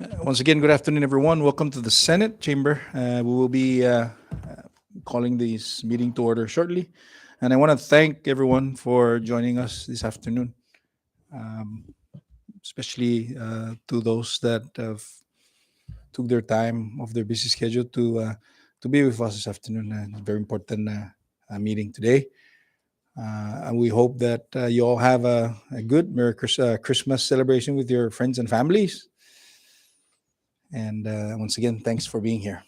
Once again, good afternoon, everyone. Welcome to the Senate chamber. We will be calling this meeting to order shortly. And I want to thank everyone for joining us this afternoon, um, especially to those that have took their time off their busy schedule to be with us this afternoon. It's a very important meeting today. And we hope that you all have a good Christmas celebration with your friends and families. And once again, thanks for being here.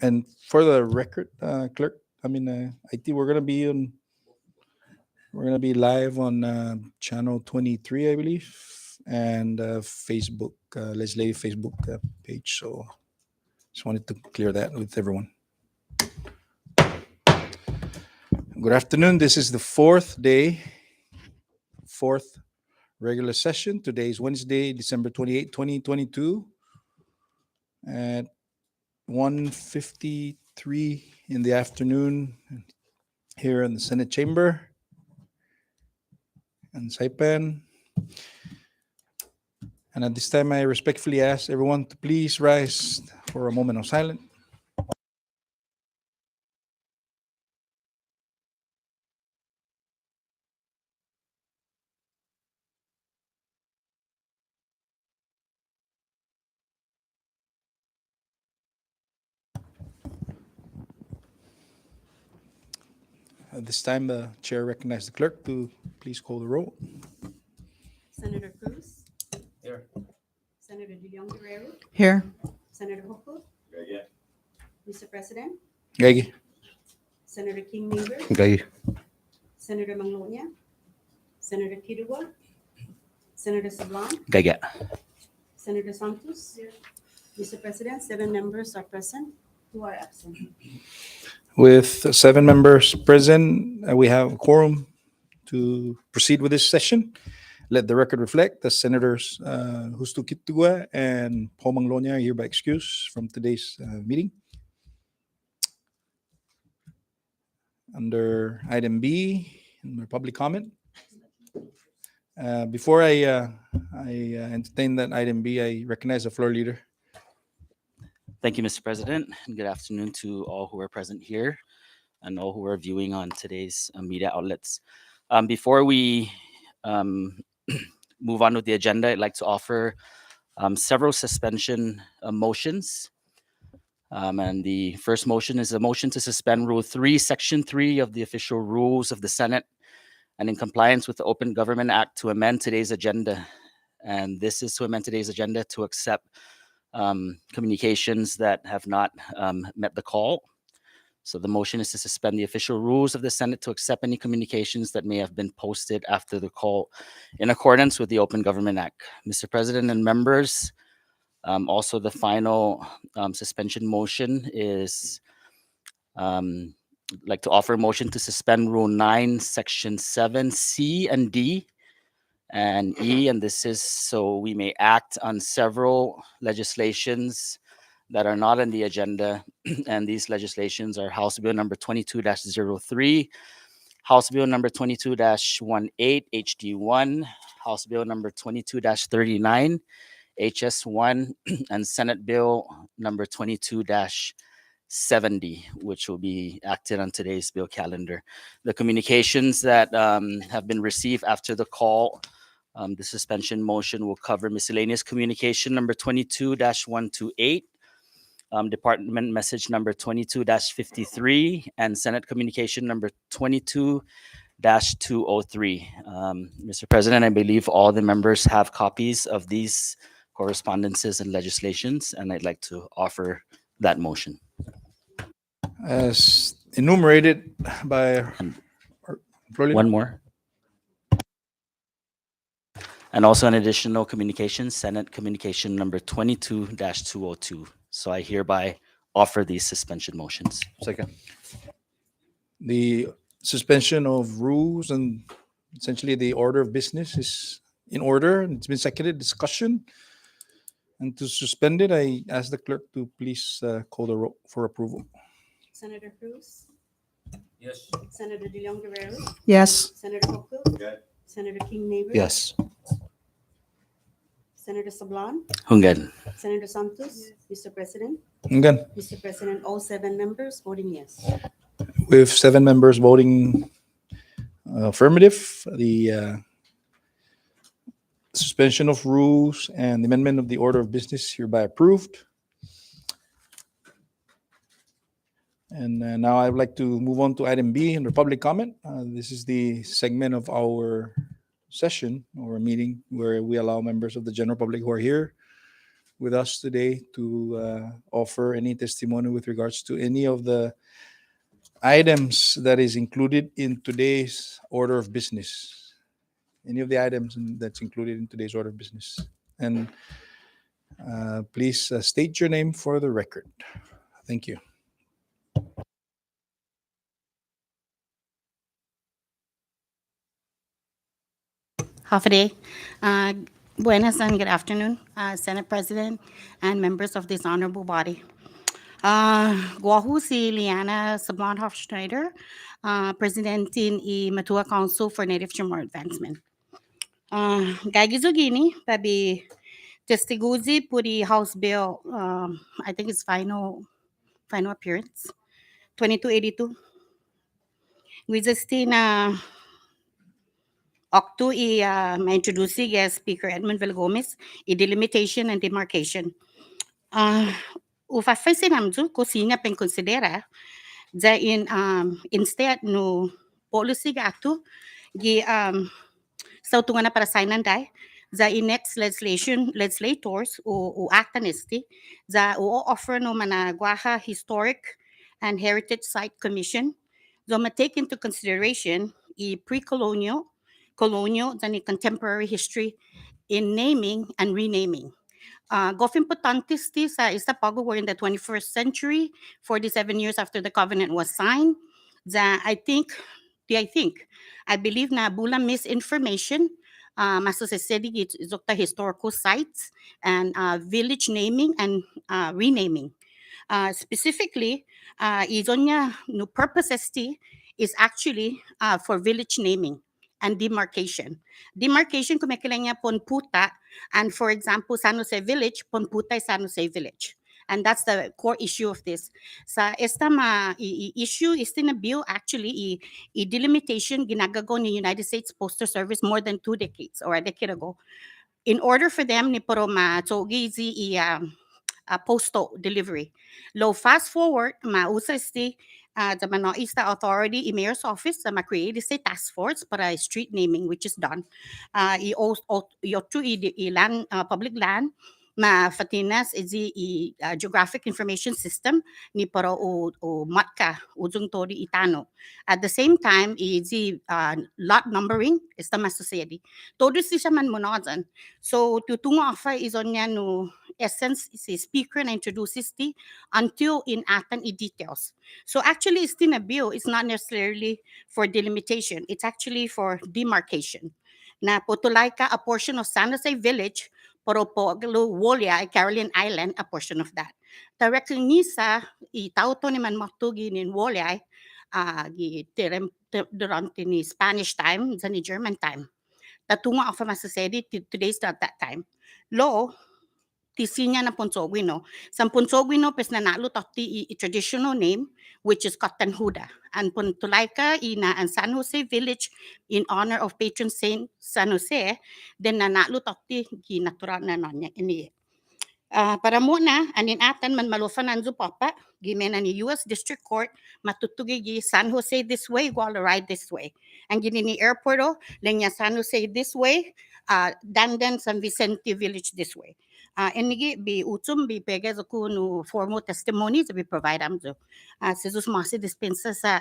And for the record, clerk, I think we're gonna be live on channel 23, I believe, and Facebook, legislative Facebook page. So just wanted to clear that with everyone. Good afternoon. This is the fourth regular session. Today is Wednesday, December 28, 2022 at 1:53 in the afternoon here in the Senate chamber in Saipan. And at this time, I respectfully ask everyone to please rise for a moment of silence. At this time, the chair recognizes the clerk to please call the roll. Senator Cruz, Here. Senator De Leon Guerrero, Here. Senator Hochul, Yeah. Mr. President, Gagi. Senator King Neighbor, Okay. Senator Manglonia, Senator Kirua, Senator Sablan, Gaya. Senator Santos. Mr. President, 7 members are present, 2 are absent. With 7 members present, we have a quorum to proceed with this session. Let the record reflect that Senators Justo Kitugua and Paul Manglonia are hereby excused from today's meeting. Under item B, under public comment. Before I entertain that item B, I recognize the floor leader. Thank you, Mr. President, and good afternoon to all who are present here and all who are viewing on today's media outlets. Before we move on with the agenda, I'd like to offer several suspension motions. And the first motion is a motion to suspend Rule 3, Section 3 of the official rules of the Senate, and in compliance with the Open Government Act, to amend today's agenda. And this is to amend today's agenda to accept communications that have not met the call. So the motion is to suspend the official rules of the Senate to accept any communications that may have been posted after the call in accordance with the Open Government Act. Mr. President and members, also the final suspension motion is like to offer a motion to suspend Rule 9, Section 7, C and D and E, and this is so we may act on several legislations that are not on the agenda, and these legislations are House Bill number 22-03, House Bill number 22-18, HD1, House Bill number 22-39, HS1, and Senate Bill number 22-70, which will be acted on today's bill calendar. The communications that have been received after the call, the suspension motion will cover miscellaneous communication number 22-128, Department message number 22-53, and Senate communication number 22-203. Mr. President, I believe all the members have copies of these correspondences and legislations, and I'd like to offer that motion. As enumerated by our floor leader. One more. And also an additional communication, Senate communication number 22-202. So I hereby offer these suspension motions. Second. The suspension of rules and essentially the order of business is in order. It's been seconded. Discussion. And to suspend it, I ask the clerk to please call the roll for approval. Senator Cruz, Yes. Senator De Leon Guerrero, Yes. Senator Hochul, Okay. Senator King Neighbor, Yes. Senator Sablan, Hunggan. Senator Santos, Mr. President. Again, Mr. President, all 7 members voting yes. with 7 members voting affirmative, the suspension of rules and the amendment of the order of business hereby approved. And now I would like to move on to item B under public comment. This is the segment of our session or meeting where we allow members of the general public who are here with us today to offer any testimony with regards to any of the items that is included in today's order of business. Any of the items that's included in today's order of business. And please state your name for the record. Thank you. Half a day. Buenas and good afternoon, Senate President and members of this honorable body. Guahu si Liana Sablan Schneider, Presidentin i Matua Council for Native Chamorro Advancement. Gagizo gini, babi testiguzi puri House Bill, I think it's final appearance, 2282. Wizisti na Octo ma-introduce as Speaker Edmund Villagomez, i delimitation and demarcation. Ufafay sinamzu ko singa pen considera da instead no policy ga ato gi sa utungan na para signan dai za next legislators o actanisti za o offer no managwaha historic and heritage site commission so ma take into consideration pre-colonial than contemporary history in naming and renaming. Gof importantes ti sa isa pago we're in the 21st century, 47 years after the covenant was signed. I believe na bulang misinformation masasasedi zokta historical sites and village naming and renaming. Specifically, izonya no purposes is actually for village naming and demarcation. Demarcation kumekilanya Ponputa, and for example, San Jose Village, Ponputa is San Jose Village. And that's the core issue of this. Sa esta issue is na bill actually delimitation ginagago ni United States Postal Service more than 2 decades or a decade ago. In order for them ni paro matsogi postal delivery. Low fast forward, mausa the Manoista Authority i Mayor's Office ma-create a task force para street naming which is done. Yotu land, public land ma-fatinas is geographic information system ni para o matka ujung tori itano. At the same time, is lot numbering is the society. Todo siya man monodan. So tutungo afa is on no essence si speaker na introduces until inatan details. So actually, it's a bill. It's not necessarily for delimitation. It's actually for demarcation. Na potulaika a portion of San Jose Village, pero po Wolia, Caroline Island, a portion of that. Directly nisa itauto ni man matugi ni Wolia, durante ni Spanish time, sa ni German time. Tatunga of masasedi today's not that time. Law tisinya na Ponsoguino. Sa Ponsoguino pes nanalo takti traditional name which is Katanhuda. And Pontulaika ina and San Jose Village in honor of patron saint San Jose, then nanalo takti gi natural na nonya ini. Para muna, anin atan man malufanan zo papa, gimena ni U.S. District Court, matutugi gi San Jose this way, Guala ride this way. Ang gini ni airporto, lenya San Jose this way, Dandan San Vicente Village this way. Enigi bi utum bi pega zo no formal testimony to be provide amzo. Sizus masi dispensa sa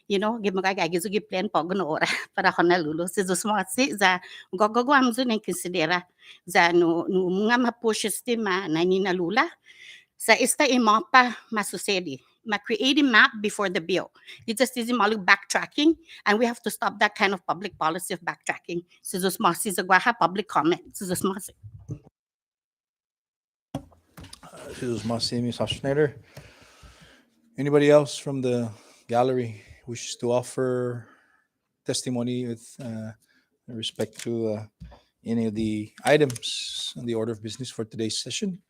gimagagagi zo gi plan po gono ora para konalulo. Sizus masi za gogogo amzo na considera za no mga mapushes ti na ninalula sa esta imapa masusedi. Ma-create a map before the bill. It just is backtracking, and we have to stop that kind of public policy of backtracking. Sizus masi za guaha public comment. Sizus masi. This is Ms. Schneider. Anybody else from the gallery wishes to offer testimony with respect to any of the items on the order of business for today's session?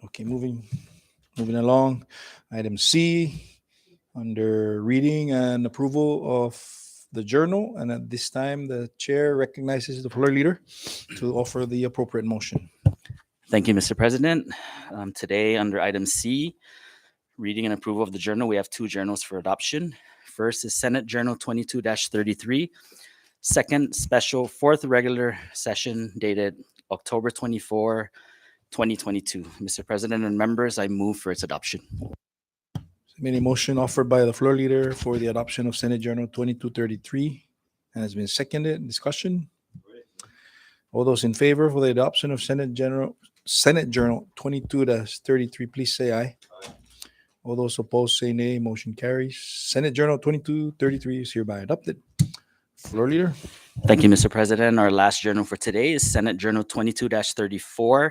Okay, moving along. Item C, under reading and approval of the journal. And at this time, the chair recognizes the floor leader to offer the appropriate motion. Thank you, Mr. President. Today, under item C, reading and approval of the journal, we have two journals for adoption. First is Senate Journal 22-33, second special fourth regular session dated October 24, 2022. Mr. President and members, I move for its adoption. Many motion offered by the floor leader for the adoption of Senate Journal 2233 and has been seconded. Discussion? All those in favor for the adoption of Senate Journal 22-33, please say aye. All those opposed say nay. Motion carries. Senate Journal 2233 is hereby adopted. Floor leader. Thank you, Mr. President. Our last journal for today is Senate Journal 22-34,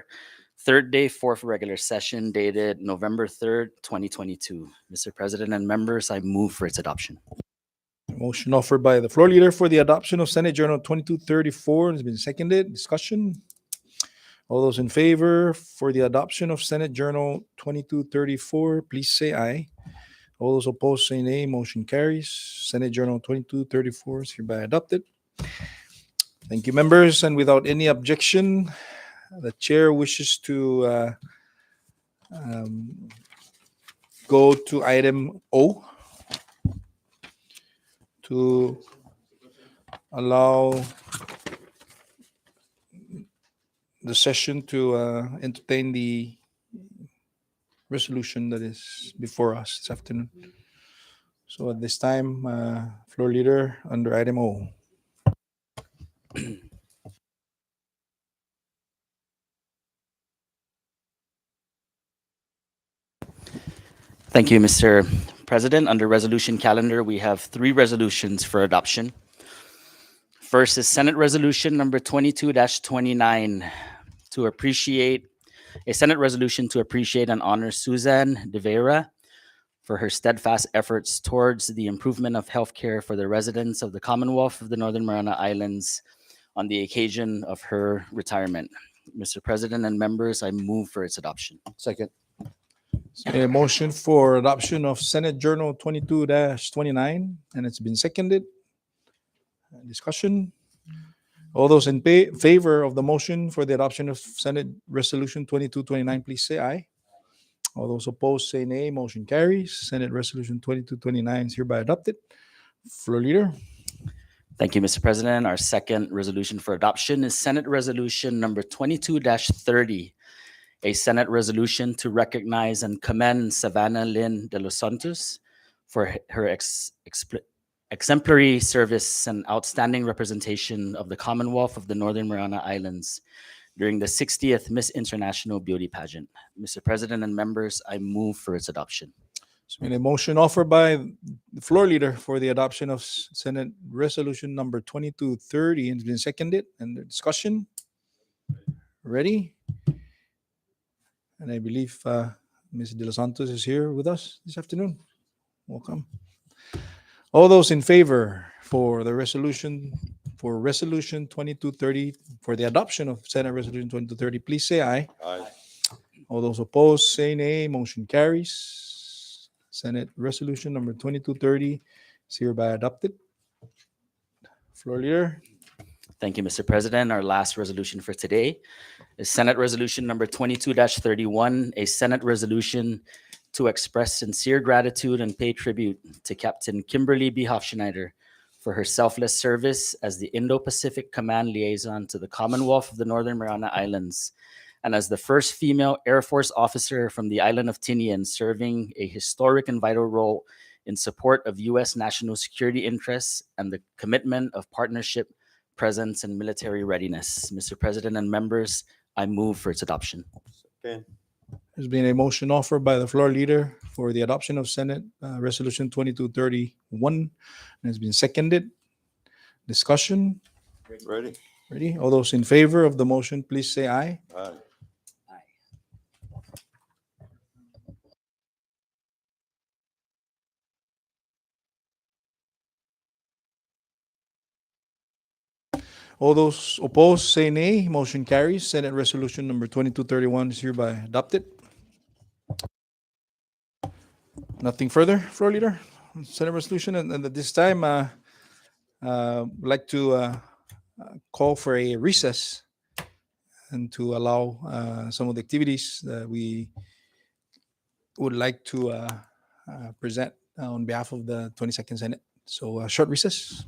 third day, fourth regular session dated November 3rd, 2022. Mr. President and members, I move for its adoption. Motion offered by the floor leader for the adoption of Senate Journal 2234 has been seconded. Discussion? All those in favor for the adoption of Senate Journal 2234, please say aye. All those opposed say nay. Motion carries. Senate Journal 2234 is hereby adopted. Thank you, members. And without any objection, the chair wishes to go to item O to allow the session to entertain the resolution that is before us this afternoon. So at this time, floor leader under item O. Thank you, Mr. President. Under resolution calendar, we have three resolutions for adoption. First is Senate Resolution number 22-29 to appreciate a Senate resolution to appreciate and honor Suzanne De Vera for her steadfast efforts towards the improvement of healthcare for the residents of the Commonwealth of the Northern Mariana Islands on the occasion of her retirement. Mr. President and members, I move for its adoption. Second. A motion for adoption of Senate Journal 22-29, and it's been seconded. Discussion? All those in favor of the motion for the adoption of Senate Resolution 2229, please say aye. All those opposed say nay. Motion carries. Senate Resolution 2229 is hereby adopted. Floor leader. Thank you, Mr. President. Our second resolution for adoption is Senate Resolution number 22-30, a Senate resolution to recognize and commend Savannah Lynn de los Santos for her exemplary service and outstanding representation of the Commonwealth of the Northern Mariana Islands during the 60th Miss International Beauty Pageant. Mr. President and members, I move for its adoption. So a motion offered by the floor leader for the adoption of Senate Resolution number 2230 and it's been seconded. And the discussion? Ready? And I believe Ms. De Los Santos is here with us this afternoon. Welcome. All those in favor for the resolution 2230 for the adoption of Senate Resolution 2230, please say aye. Aye. All those opposed say nay. Motion carries. Senate Resolution number 2230 is hereby adopted. Floor leader. Thank you, Mr. President. Our last resolution for today is Senate Resolution number 22-31, a Senate resolution to express sincere gratitude and pay tribute to Captain Kimberly B. Hofschneider for her selfless service as the Indo-Pacific Command Liaison to the Commonwealth of the Northern Mariana Islands and as the first female Air Force officer from the island of Tinian, serving a historic and vital role in support of U.S. national security interests and the commitment of partnership, presence, and military readiness. Mr. President and members, I move for its adoption. Second. There's been a motion offered by the floor leader for the adoption of Senate Resolution 2231 and it's been seconded. Discussion? Ready? Ready? All those in favor of the motion, please say aye. Aye. All those opposed, say nay. Motion carries. Senate Resolution number 2231 is hereby adopted. Nothing further, Floor Leader? Senate Resolution, and at this time, would like to call for a recess and to allow some of the activities that we would like to present on behalf of the 22nd Senate. So, short recess.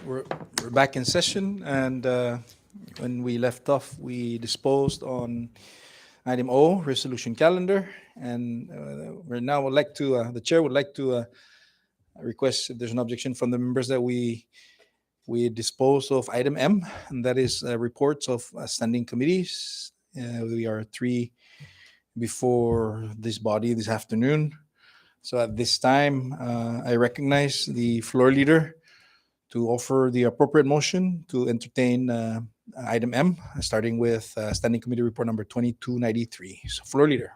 we're back in session, and when we left off, we disposed on item O, resolution calendar, and we're now would like to the chair would like to request, if there's an objection from the members, that we dispose of item M, and that is reports of standing committees. We are three before this body this afternoon. So at this time, I recognize the floor leader to offer the appropriate motion to entertain item M, starting with Standing Committee Report number 2293. So, floor leader.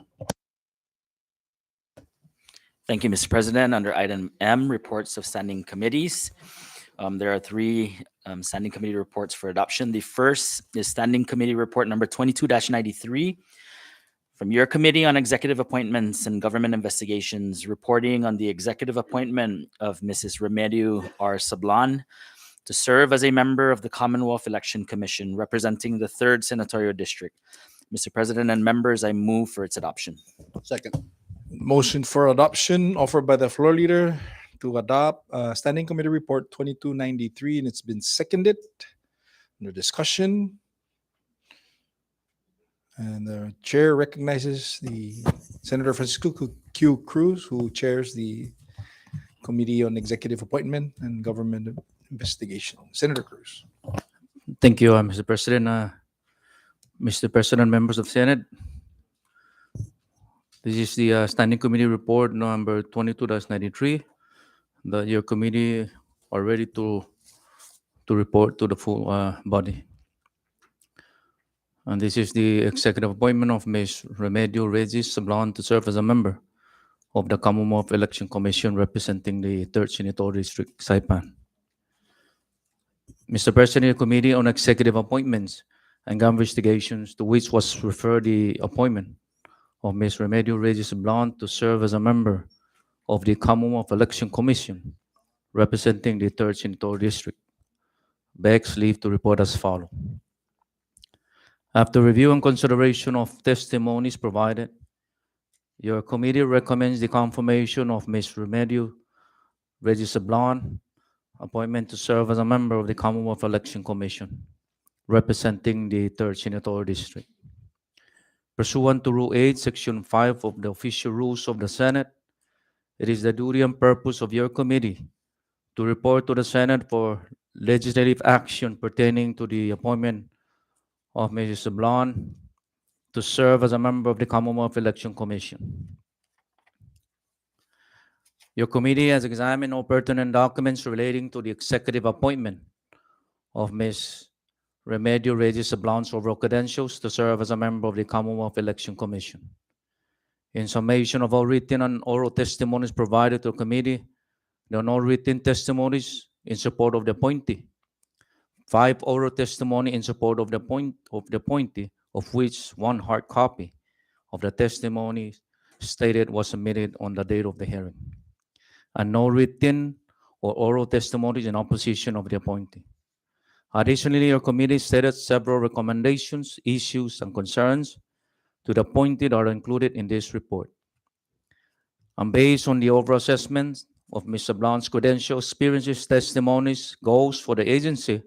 Thank you, Mr. President. Under item M, reports of standing committees. There are three standing committee reports for adoption. The first is Standing Committee Report number 22-93 from your Committee on Executive Appointments and Government Investigations, reporting on the executive appointment of Mrs. Remedio R. Sablan to serve as a member of the Commonwealth Election Commission representing the 3rd Senatorial District. Mr. President and members, I move for its adoption. Second. Motion for adoption offered by the floor leader to adopt Standing Committee Report 2293, and it's been seconded. Under discussion. And the chair recognizes the Senator Francisco Q. Cruz, who chairs the Committee on Executive Appointment and Government Investigation. Senator Cruz. Thank you, Mr. President. Mr. President, members of Senate, this is the Standing Committee Report number 22-93. Your committee are ready to report to the full body. And this is the executive appointment of Ms. Remedio Regis Sablan to serve as a member of the Commonwealth Election Commission representing the 3rd Senatorial District, Saipan. Mr. President, the Committee on Executive Appointments and Investigations, to which was referred the appointment of Ms. Remedio Regis Sablan to serve as a member of the Commonwealth Election Commission representing the 3rd Senatorial District, begs leave to report as follows. After review and consideration of testimonies provided, your committee recommends the confirmation of Ms. Remedio Regis Sablan appointment to serve as a member of the Commonwealth Election Commission representing the 3rd Senatorial District. Pursuant to Rule 8, Section 5 of the Official Rules of the Senate, it is the duty and purpose of your committee to report to the Senate for legislative action pertaining to the appointment of Mrs. Sablan to serve as a member of the Commonwealth Election Commission. Your committee has examined all pertinent documents relating to the executive appointment of Ms. Remedio Regis Sablan's overall credentials to serve as a member of the Commonwealth Election Commission. In summation of all written and oral testimonies provided to the committee, there are no written testimonies in support of the appointee. 5 oral testimony in support of the appointee, of which 1 hard copy of the testimony stated was submitted on the date of the hearing, and no written or oral testimonies in opposition of the appointee. Additionally, your committee stated several recommendations, issues, and concerns to the appointee that are included in this report. And based on the overall assessment of Ms. Sablan's credentials, experiences, testimonies, goals for the agency,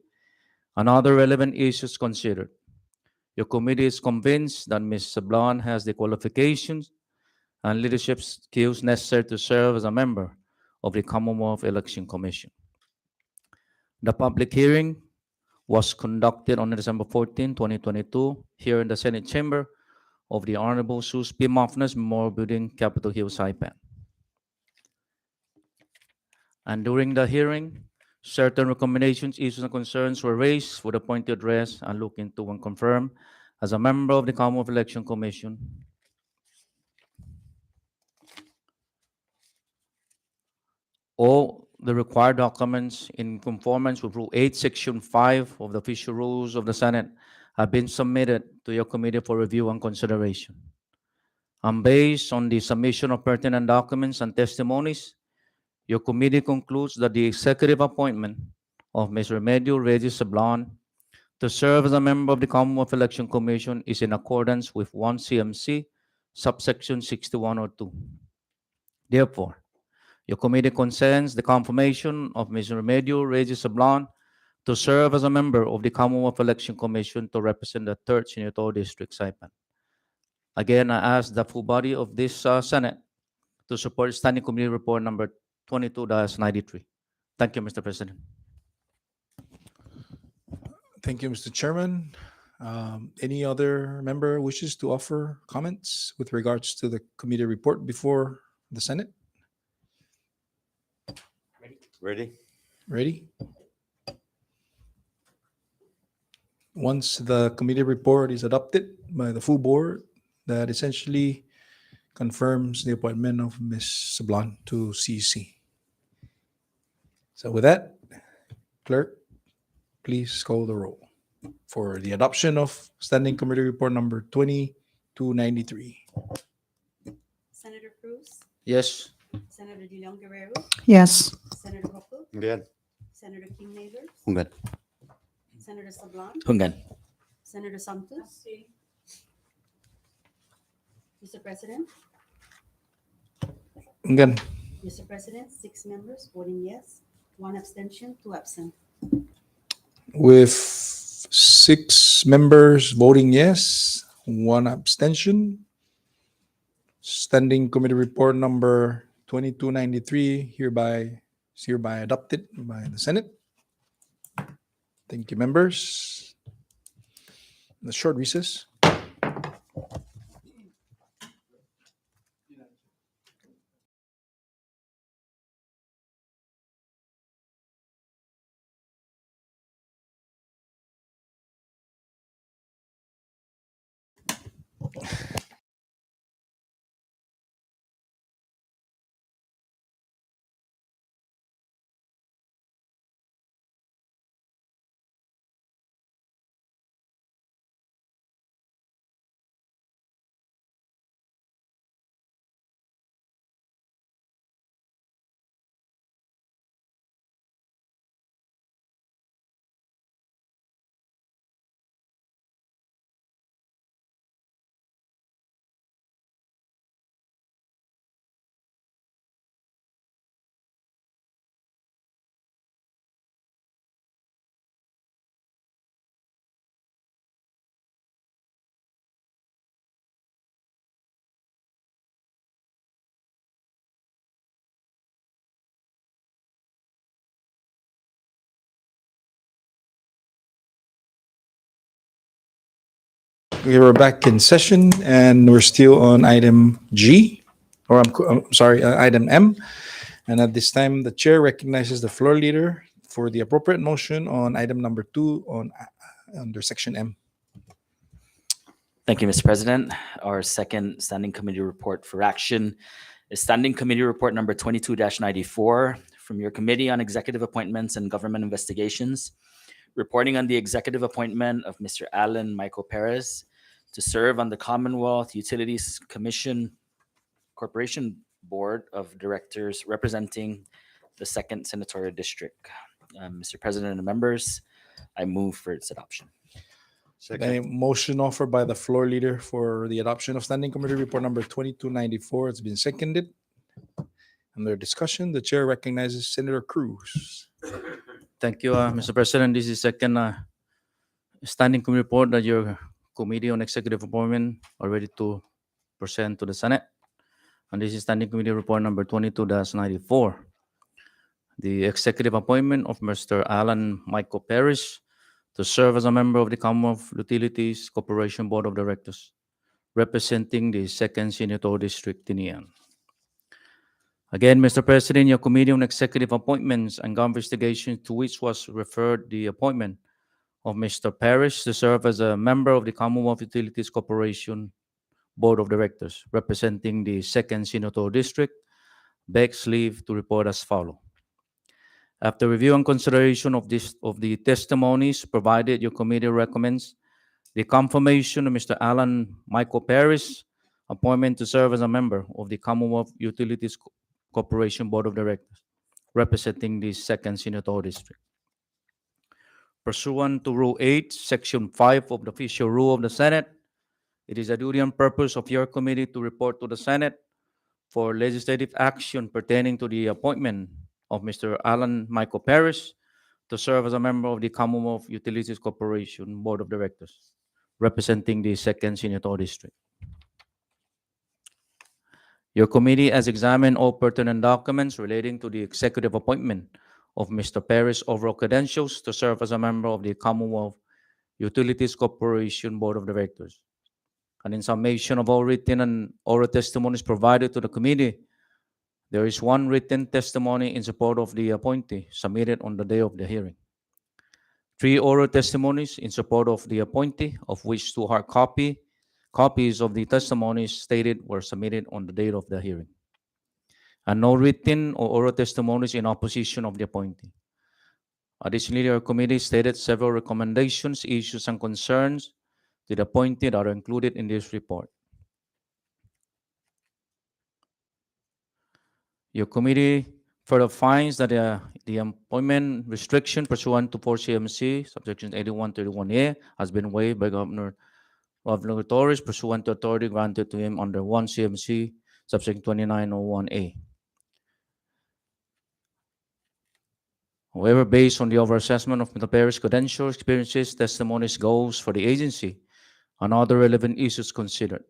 and other relevant issues considered, your committee is convinced that Ms. Sablan has the qualifications and leadership skills necessary to serve as a member of the Commonwealth Election Commission. The public hearing was conducted on December 14, 2022, here in the Senate chamber of the Honorable Sus P. Mafnas Memorial Building, Capitol Hill, Saipan. And during the hearing, certain recommendations, issues, and concerns were raised for the appointee to address and look into and confirm as a member of the Commonwealth Election Commission. All the required documents in conformance with Rule 8, Section 5 of the Official Rules of the Senate have been submitted to your committee for review and consideration. And based on the submission of pertinent documents and testimonies, your committee concludes that the executive appointment of Ms. Remedio Regis Sablan to serve as a member of the Commonwealth Election Commission is in accordance with 1 CMC, subsection 6102. Therefore, your committee consents the confirmation of Ms. Remedio Regis Sablan to serve as a member of the Commonwealth Election Commission to represent the 3rd Senatorial District, Saipan. Again, I ask the full body of this Senate to support Standing Committee Report number 22-93. Thank you, Mr. President. Thank you, Mr. Chairman. Any other member wishes to offer comments with regards to the committee report before the Senate? Ready? Ready? Once the committee report is adopted by the full board, that essentially confirms the appointment of Ms. Sablan to CEC. So with that, clerk, please call the roll for the adoption of Standing Committee Report number 2293. Senator Cruz, Yes. Senator De Leon Guerrero, Yes. Senator Hoku, Good. Senator King Neighbors, Good. Senator Sablan, Hungan. Senator Santos. Mr. President, Again, Mr. President, 6 members voting yes, 1 abstention, 2 absent. with 6 members voting yes, 1 abstention, Standing Committee Report number 2293 is hereby adopted by the Senate. Thank you, members. The short recess. We were back in session and we're still on item G, or I'm sorry, item M. And at this time, the chair recognizes the floor leader for the appropriate motion on item number 2 under section M. Thank you, Mr. President. Our second standing committee report for action is Standing Committee Report number 22-94 from your Committee on Executive Appointments and Government Investigations, reporting on the executive appointment of Mr. Alan Michael Perez to serve on the Commonwealth Utilities Commission Corporation Board of Directors representing the 2nd Senatorial District. Mr. President and members, I move for its adoption. A Second. motion offered by the floor leader for the adoption of Standing Committee Report number 2294 has been seconded. Under discussion, the chair recognizes Senator Cruz. Thank you, Mr. President. This is second standing committee report that your Committee on Executive Appointment are ready to present to the Senate. And this is Standing Committee Report number 22-94. The executive appointment of Mr. Alan Michael Perez to serve as a member of the Commonwealth Utilities Corporation Board of Directors, representing the 2nd Senatorial District, Tinian. Again, Mr. President, your Committee on Executive Appointments and Government Investigations, to which was referred the appointment of Mr. Perez to serve as a member of the Commonwealth Utilities Corporation Board of Directors, representing the 2nd Senatorial District, begs leave to report as follows. After review and consideration of the testimonies provided, your committee recommends the confirmation of Mr. Alan Michael Perez appointment to serve as a member of the Commonwealth Utilities Corporation Board of Directors, representing the 2nd Senatorial District. Pursuant to Rule 8, Section 5 of the Official Rule of the Senate, it is a duty and purpose of your committee to report to the Senate for legislative action pertaining to the appointment of Mr. Alan Michael Perez to serve as a member of the Commonwealth Utilities Corporation Board of Directors, representing the 2nd Senatorial District. Your committee has examined all pertinent documents relating to the executive appointment of Mr. Perez' overall credentials to serve as a member of the Commonwealth Utilities Corporation Board of Directors. And in summation of all written and oral testimonies provided to the committee, there is one written testimony in support of the appointee submitted on the day of the hearing. 3 oral testimonies in support of the appointee, of which 2 hard copies of the testimonies stated were submitted on the date of the hearing. And no written or oral testimonies in opposition of the appointee. Additionally, our committee stated several recommendations, issues, and concerns to the appointee that are included in this report. Your committee further finds that the employment restriction pursuant to 4 CMC, subsection 8131A, has been waived by Governor Torres pursuant to authority granted to him under 1 CMC, subsection 2901A. However, based on the over-assessment of Mr. Perez' credentials, experiences, testimonies, goals for the agency, and other relevant issues considered,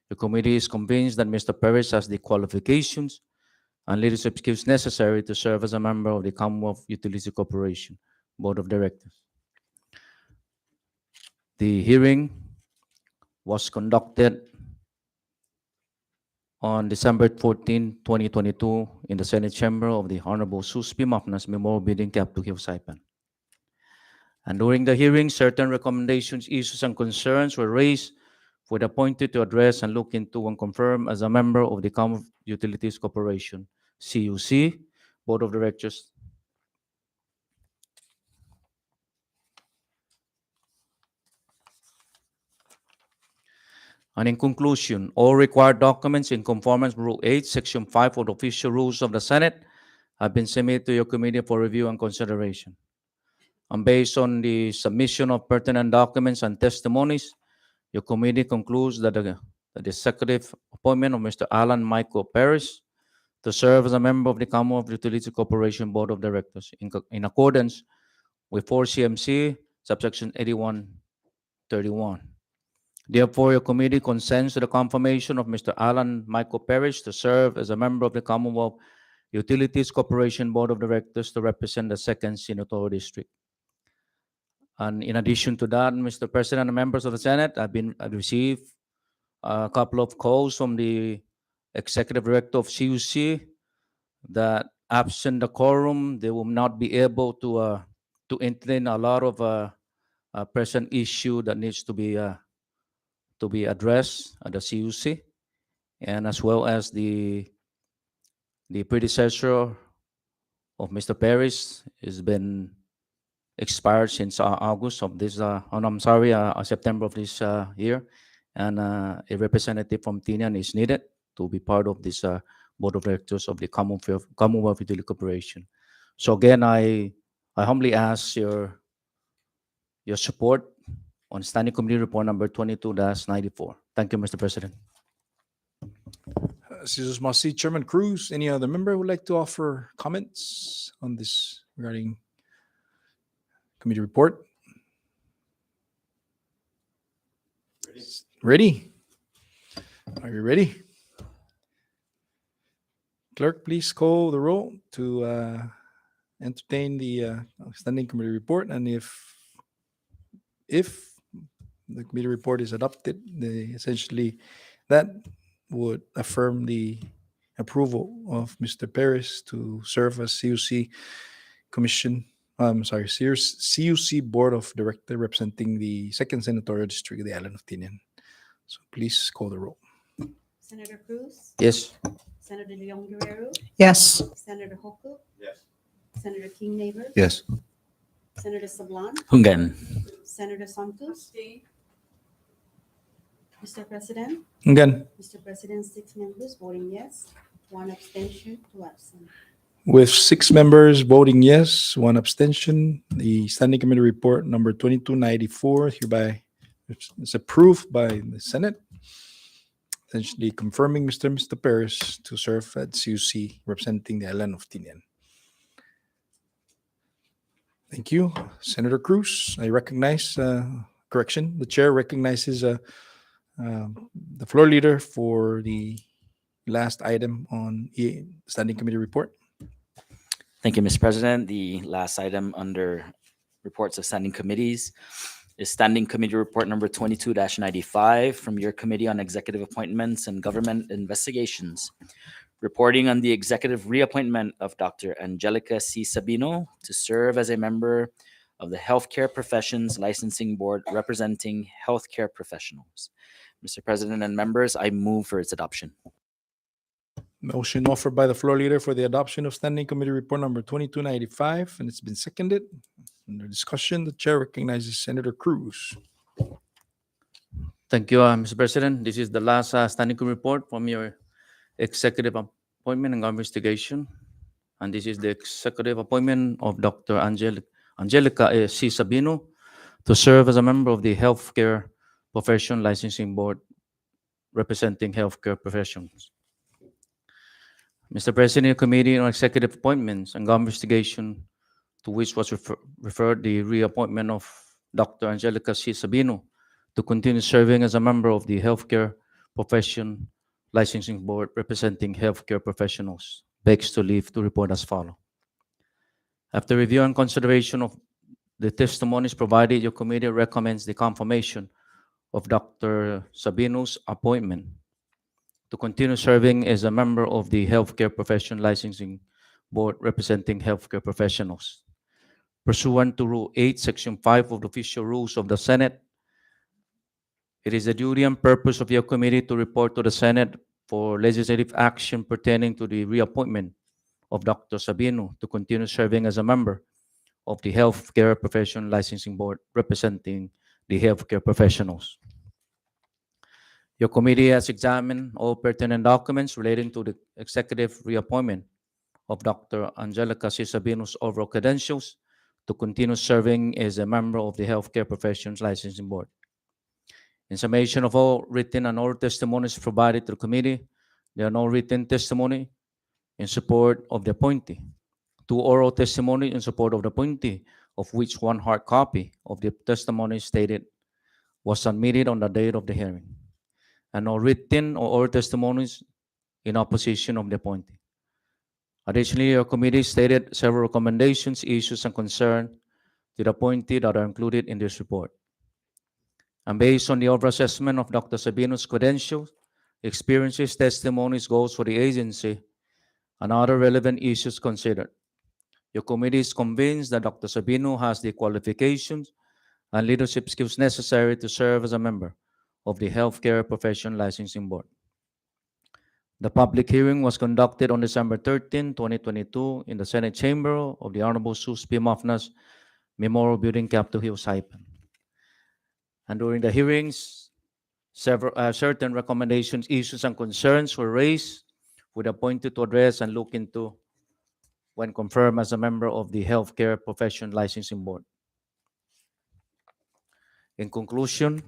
the committee is convinced that Mr. Perez has the qualifications and leadership skills necessary to serve as a member of the Commonwealth Utility Corporation Board of Directors. The hearing was conducted on December 14, 2022, in the Senate chamber of the Honorable Sus P. Mapnas Memorial Building, Capitol Hill, Saipan. And during the hearing, certain recommendations, issues, and concerns were raised for the appointee to address and look into and confirm as a member of the Commonwealth Utilities Corporation, CUC, Board of Directors. And in conclusion, all required documents in conformance with Rule 8, Section 5 of the Official Rules of the Senate have been submitted to your committee for review and consideration. And based on the submission of pertinent documents and testimonies, your committee concludes that the executive appointment of Mr. Alan Michael Perez to serve as a member of the Commonwealth Utility Corporation Board of Directors in accordance with 4 CMC, subsection 8131. Therefore, your committee consents to the confirmation of Mr. Alan Michael Perez to serve as a member of the Commonwealth Utilities Corporation Board of Directors to represent the 2nd Senatorial District. And in addition to that, Mr. President and members of the Senate, I've received a couple of calls from the Executive Director of CUC that absent the quorum, they will not be able to entertain a lot of present issue that needs to be addressed at the CUC, and as well as the predecessor of Mr. Perez has been expired since August of this, September of this year, and a representative from Tinian is needed to be part of this Board of Directors of the Commonwealth Utility Corporation. So again, I humbly ask your support on Standing Committee Report number 22-94. Thank you, Mr. President. Cesar Masi, Chairman Cruz, any other member who would like to offer comments on this regarding committee report? Ready? Are you ready? Clerk, please call the roll to entertain the standing committee report, and if the committee report is adopted, essentially that would affirm the approval of Mr. Perez to serve as CUC CUC Board of Directors representing the 2nd Senatorial District of the Island of Tinian. So please call the roll. Senator Cruz, Yes. Senator Leon Guerrero, Yes. Senator Hoku, Yes. Senator King Neighbor, Yes. Senator Sablan, Hunggan. Senator Santos. Mr. President, Again, Mr. President, 6 members voting yes, 1 abstention, 2 absent. with 6 members voting yes, 1 abstention, the standing committee report number 2294 hereby is approved by the Senate, essentially confirming Mr. Perez to serve at CUC representing the island of Tinian. Thank you. Senator Cruz, I recognize, correction, the chair recognizes the floor leader for the last item on standing committee report. Thank you, Mr. President. The last item under reports of standing committees is Standing Committee Report number 22-95 from your Committee on Executive Appointments and Government Investigations, reporting on the executive reappointment of Dr. Angelica C. Sabino to serve as a member of the Healthcare Professions Licensing Board representing healthcare professionals. Mr. President and members, I move for its adoption. Motion offered by the floor leader for the adoption of standing committee report number 2295, and it's been seconded. Under discussion, the chair recognizes Senator Cruz. Thank you, Mr. President. This is the last standing committee report from your executive appointment and investigation. And this is the executive appointment of Dr. Angelica C. Sabino to serve as a member of the Healthcare Profession Licensing Board representing healthcare professionals. Mr. President, the Committee on Executive Appointments and Investigation, to which was referred the reappointment of Dr. Angelica C. Sabino to continue serving as a member of the Healthcare Profession Licensing Board representing healthcare professionals, begs to leave to report as follows. After review and consideration of the testimonies provided, your committee recommends the confirmation of Dr. Sabino's appointment to continue serving as a member of the Healthcare Profession Licensing Board representing healthcare professionals. Pursuant to Rule 8, Section 5 of the Official Rules of the Senate, it is the duty and purpose of your committee to report to the Senate for legislative action pertaining to the reappointment of Dr. Sabino to continue serving as a member of the Healthcare Profession Licensing Board representing the healthcare professionals. Your committee has examined all pertinent documents relating to the executive reappointment of Dr. Angelica C. Sabino's overall credentials to continue serving as a member of the Healthcare Professions Licensing Board. In summation of all written and oral testimonies provided to the committee, there are no written testimony in support of the appointee, 2 oral testimony in support of the appointee, of which 1 hard copy of the testimony stated was submitted on the date of the hearing, and no written or oral testimonies in opposition of the appointee. Additionally, your committee stated several recommendations, issues, and concerns to the appointee that are included in this report. And based on the overall assessment of Dr. Sabino's credentials, experiences, testimonies, goals for the agency, and other relevant issues considered, your committee is convinced that Dr. Sabino has the qualifications and leadership skills necessary to serve as a member of the Healthcare Profession Licensing Board. The public hearing was conducted on December 13, 2022 in the Senate Chamber of the Honorable Sus P. Mafnas Memorial Building, Capitol Hill, Saipan. And during the hearings, certain recommendations, issues, and concerns were raised with the appointed to address and look into when confirmed as a member of the Healthcare Profession Licensing Board. In conclusion,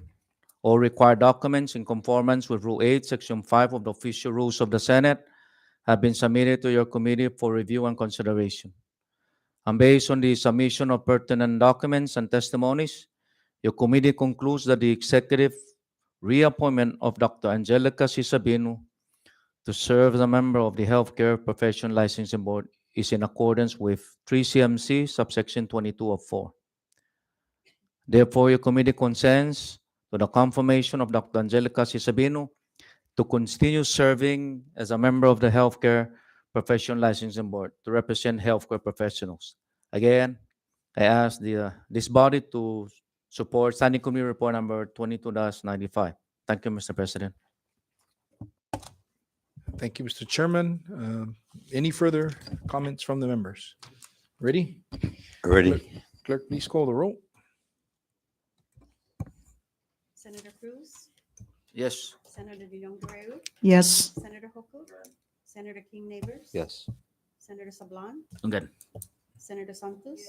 all required documents in conformance with Rule 8, Section 5 of the Official Rules of the Senate have been submitted to your committee for review and consideration. And based on the submission of pertinent documents and testimonies, your committee concludes that the executive reappointment of Dr. Angelica C. Sabino to serve as a member of the Healthcare Profession Licensing Board is in accordance with 3 CMC subsection 22 of 4. Therefore, your committee consents to the confirmation of Dr. Angelica C. Sabino to continue serving as a member of the Healthcare Profession Licensing Board to represent healthcare professionals. Again, I ask this body to support Standing Committee Report number 22-95. Thank you, Mr. President. Thank you, Mr. Chairman. Any further comments from the members? Ready? Ready. Clerk, please call the roll. Senator Cruz, Yes. Senator De Jong Guerrero, Yes. Senator Hoku, Senator King Neighbors. Yes. Senator Sablan, Good. Senator Santos.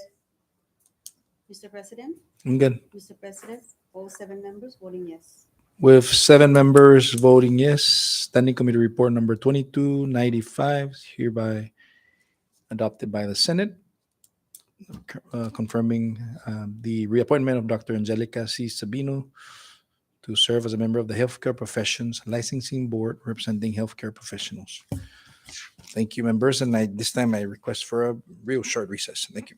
Mr. President, Good. Mr. President, all 7 members voting yes. With 7 members voting yes, Standing Committee Report number 2295 is hereby adopted by the Senate. confirming the reappointment of Dr. Angelica C. Sabino to serve as a member of the Healthcare Professions Licensing Board representing healthcare professionals. Thank you, members. And this time I request for a real short recess. Thank you.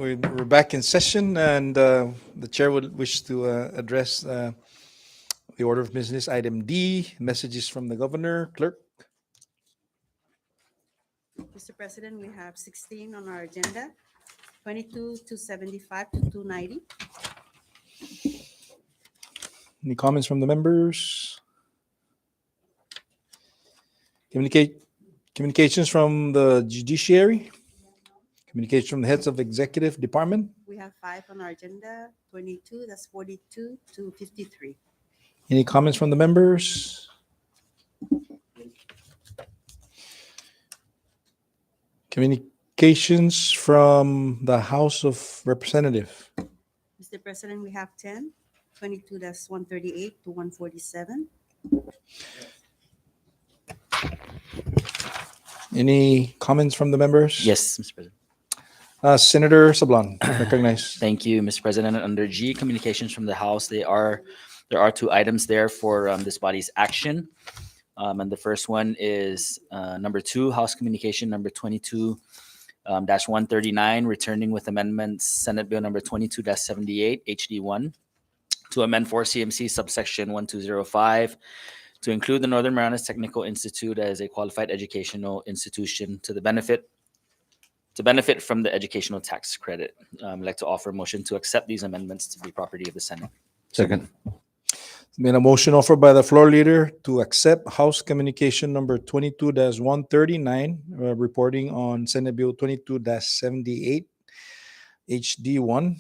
we're back in session, and the chair would wish to address the order of business. Item D, messages from the governor. Clerk. Mr. President, we have 16 on our agenda, 22 to 75 to 290. Any comments from the members? Communications from the judiciary? Communications from the heads of executive department? We have 5 on our agenda, 22, that's 42 to 53. Any comments from the members? Communications from the House of Representative? Mr. President, we have 10, 22, that's 138 to 147. Any comments from the members? Yes, Mr. President. Senator Sablan, recognize. Thank you, Mr. President. Under G, communications from the House, there are 2 items there for this body's action. And the first one is number 2, House Communication number 22 -139, returning with amendments, Senate Bill number 22-78, HD1, to amend 4 CMC subsection 1205 to include the Northern Marianas Technical Institute as a qualified educational institution to benefit from the educational tax credit. I'd like to offer a motion to accept these amendments to be property of the Senate. Second. Been a motion offered by the floor leader to accept House Communication number 22-139, reporting on Senate Bill 22-78, HD1,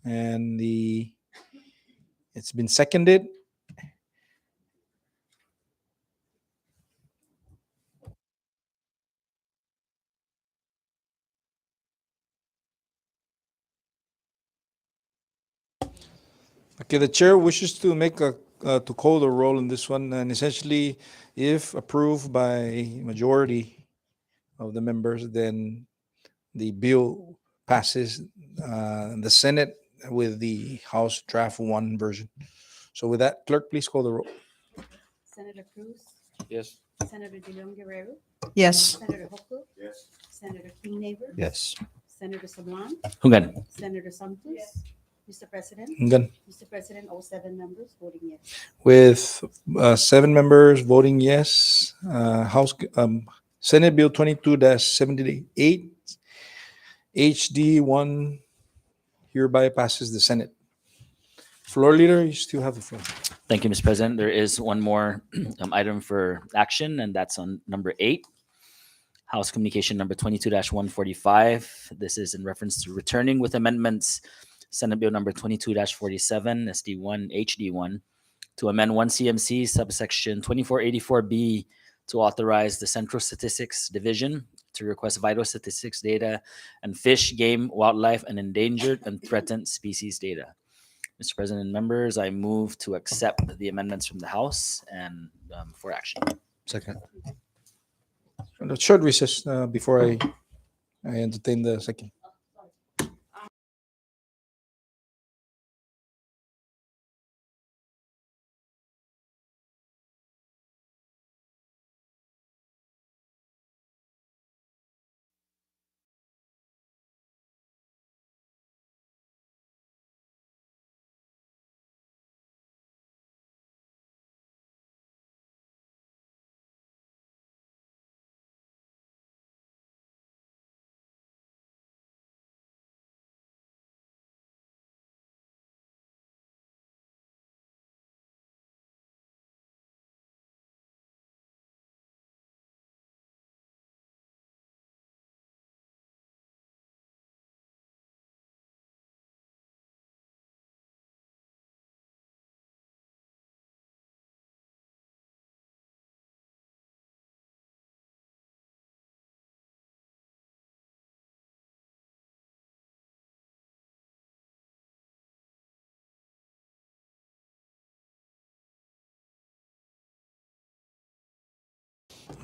and it's been seconded. Okay, the chair wishes to to call the roll in this one, and essentially, if approved by majority of the members, then the bill passes the Senate with the House Draft 1 version. So with that, clerk, please call the roll. Senator Cruz, Yes. Senator De Leon Guerrero, Yes. Senator Hoku, Senator King Neighbor, Yes. Senator Sablan, Hungan. Senator Santos. Mr. President, Again, Mr. President, all 7 members voting yes. with 7 members voting yes, Senate Bill 22-78, HD1 hereby passes the Senate. Floor leader, you still have the floor. Thank you, Mr. President. There is one more item for action, and that's on number 8, House Communication number 22-145. This is in reference to returning with amendments, Senate Bill number 22-47, SD1, HD1, to amend 1 CMC subsection 2484B to authorize the Central Statistics Division to request vital statistics data and fish, game, wildlife, and endangered and threatened species data. Mr. President and members, I move to accept the amendments from the House and for action. Second. A short recess before I entertain the second.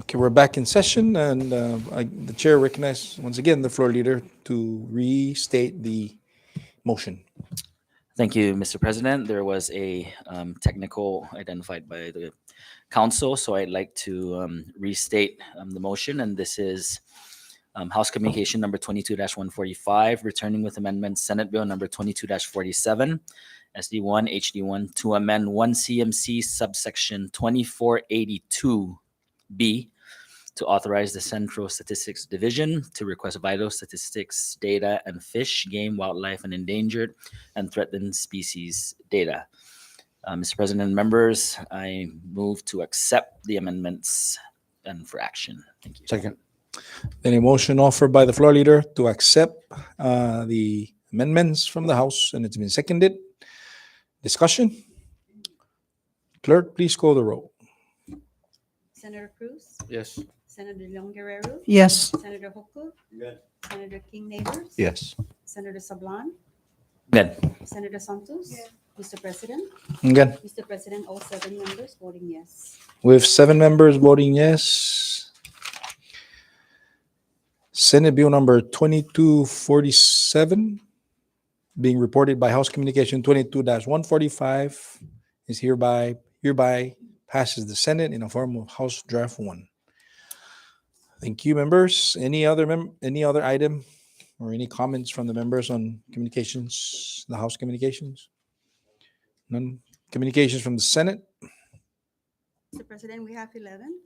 Okay, we're back in session, and the chair recognizes once again the floor leader to restate the motion. Thank you, Mr. President. There was a technical identified by the council, so I'd like to restate the motion, and this is House Communication number 22-145, returning with amendments, Senate Bill number 22-47, SD1, HD1, to amend 1 CMC subsection 2482B to authorize the Central Statistics Division to request vital statistics data and fish, game, wildlife, and endangered and threatened species data. Mr. President and members, I move to accept the amendments and for action. Thank you. Second. Then a motion offered by the floor leader to accept the amendments from the House, and it's been seconded. Discussion? Clerk, please call the roll. Senator Cruz, Yes. Senator Leon Guerrero, Yes. Senator Hoku, Senator King Neighbors, Yes. Senator Sablan, Good. Senator Santos, Mr. President, Again, Mr. President, all 7 members voting yes. with 7 members voting yes, Senate Bill number 2247, being reported by House Communication 22-145, is hereby passes the Senate in a form of House Draft 1. Thank you, members. Any other item or any comments from the members on communications, the House communications? None. Communications from the Senate? Mr. President, we have 11,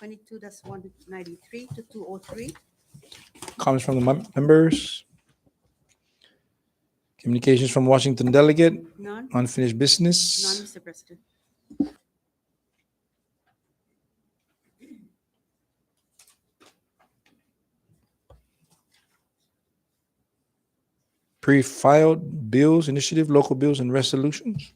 22-193 to 203. Comments from the members? Communications from Washington delegate? None, Unfinished none, business? Mr. President. Pre-filed bills, initiative, local bills, and resolutions?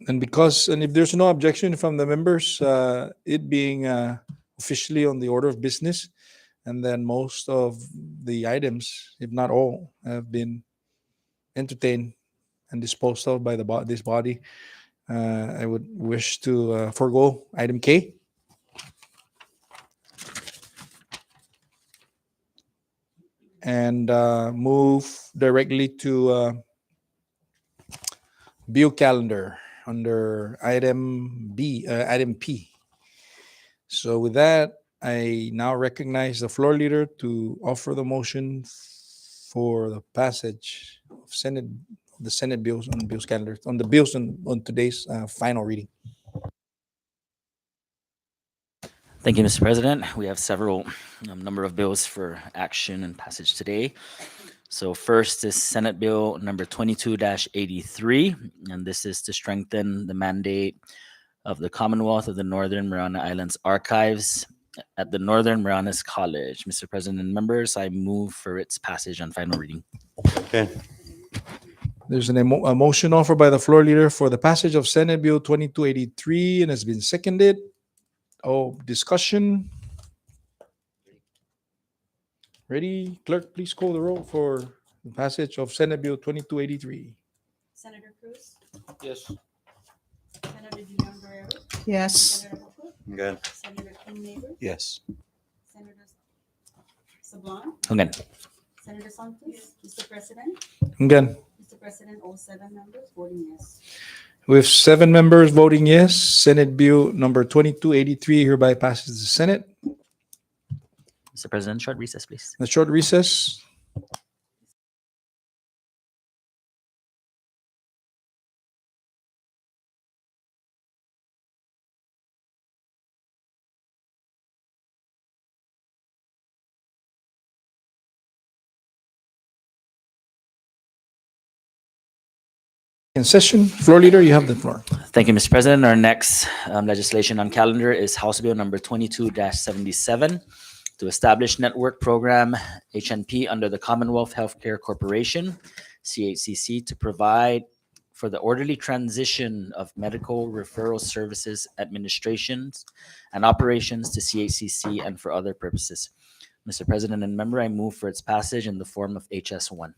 And if there's no objection from the members, it being officially on the order of business, and then most of the items, if not all, have been entertained and disposed of by this body, I would wish to forego item K. And move directly to bill calendar under item P. So with that, I now recognize the floor leader to offer the motion for the passage of the Senate bills on the bills calendar, on the bills on today's final reading. Thank you, Mr. President. We have several number of bills for action and passage today. So first is Senate Bill number 22-83, and this is to strengthen the mandate of the Commonwealth of the Northern Mariana Islands Archives at the Northern Marianas College. Mr. President and members, I move for its passage on final reading. Okay. There's a motion offered by the floor leader for the passage of Senate Bill 2283 and has been seconded. Discussion? Ready? Clerk, please call the roll for the passage of Senate Bill 2283. Senator Cruz, Yes. Senator Leon Guerrero, Yes. Senator Hoku, Good. Senator King Neighbors, Yes. Senator Sablan, Again. Senator Santos, Mr. President, Again, Mr. President, all 7 members voting yes. with 7 members voting yes, Senate Bill number 2283 hereby passes the Senate. Mr. President, short recess, please. A short recess. In session, floor leader, you have the floor. Thank you, Mr. President. Our next legislation on calendar is House Bill number 22-77 to establish network program HNP under the Commonwealth Healthcare Corporation, CHCC, to provide for the orderly transition of medical referral services administrations and operations to CHCC and for other purposes. Mr. President and member, I move for its passage in the form of HS1.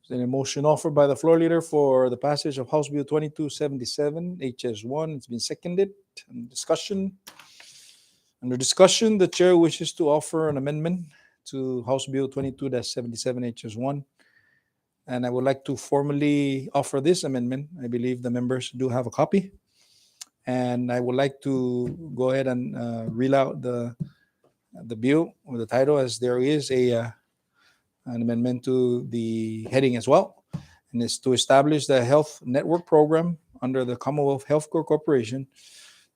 Then a motion offered by the floor leader for the passage of House Bill 2277, HS1. It's been seconded. Discussion. Under discussion, the chair wishes to offer an amendment to House Bill 22-77, HS1. And I would like to formally offer this amendment. I believe the members do have a copy. And I would like to go ahead and read out the bill or the title, as there is an amendment to the heading as well, and it's to establish the health network program under the Commonwealth Healthcare Corporation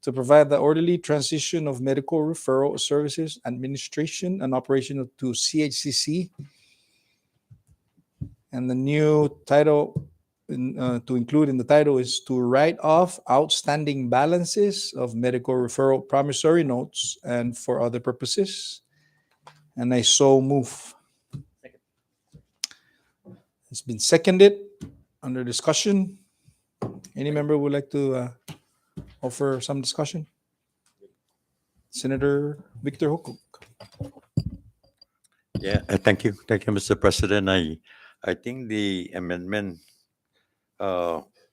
to provide the orderly transition of medical referral services, administration, and operation to CHCC. And the new title to include in the title is to write off outstanding balances of medical referral promissory notes and for other purposes. And I so move. It's been seconded. Under discussion. Any member would like to offer some discussion? Senator Victor Hokuk. Yeah, thank you. Thank you, Mr. President. I think the amendment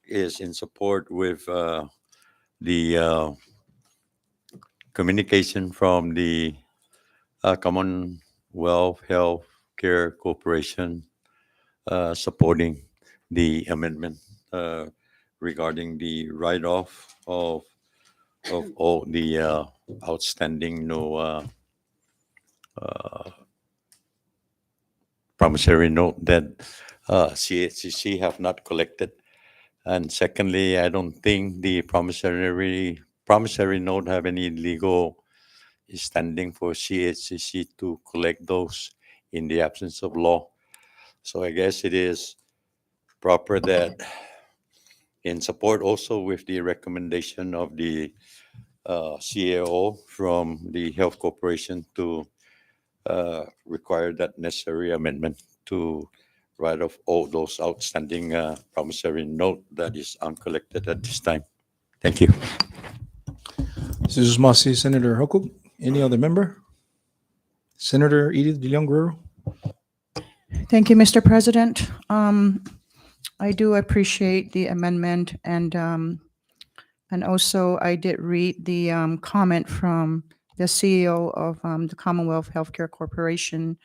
is in support with the communication from the Commonwealth Health Care Corporation supporting the amendment regarding the write-off of all the outstanding promissory note that CHCC have not collected. And secondly, I don't think the promissory note have any legal standing for CHCC to collect those in the absence of law. So I guess it is proper that, in support also with the recommendation of the CAO from the Health Corporation, to require that necessary amendment to write off all those outstanding promissory note that is uncollected at this time. Thank you. Mrs. Masi, Senator Hokuk. Any other member? Senator Edith De Leon Guerrero. Thank you, Mr. President. I do appreciate the amendment, and also I did read the comment from the CEO of the Commonwealth Healthcare Corporation,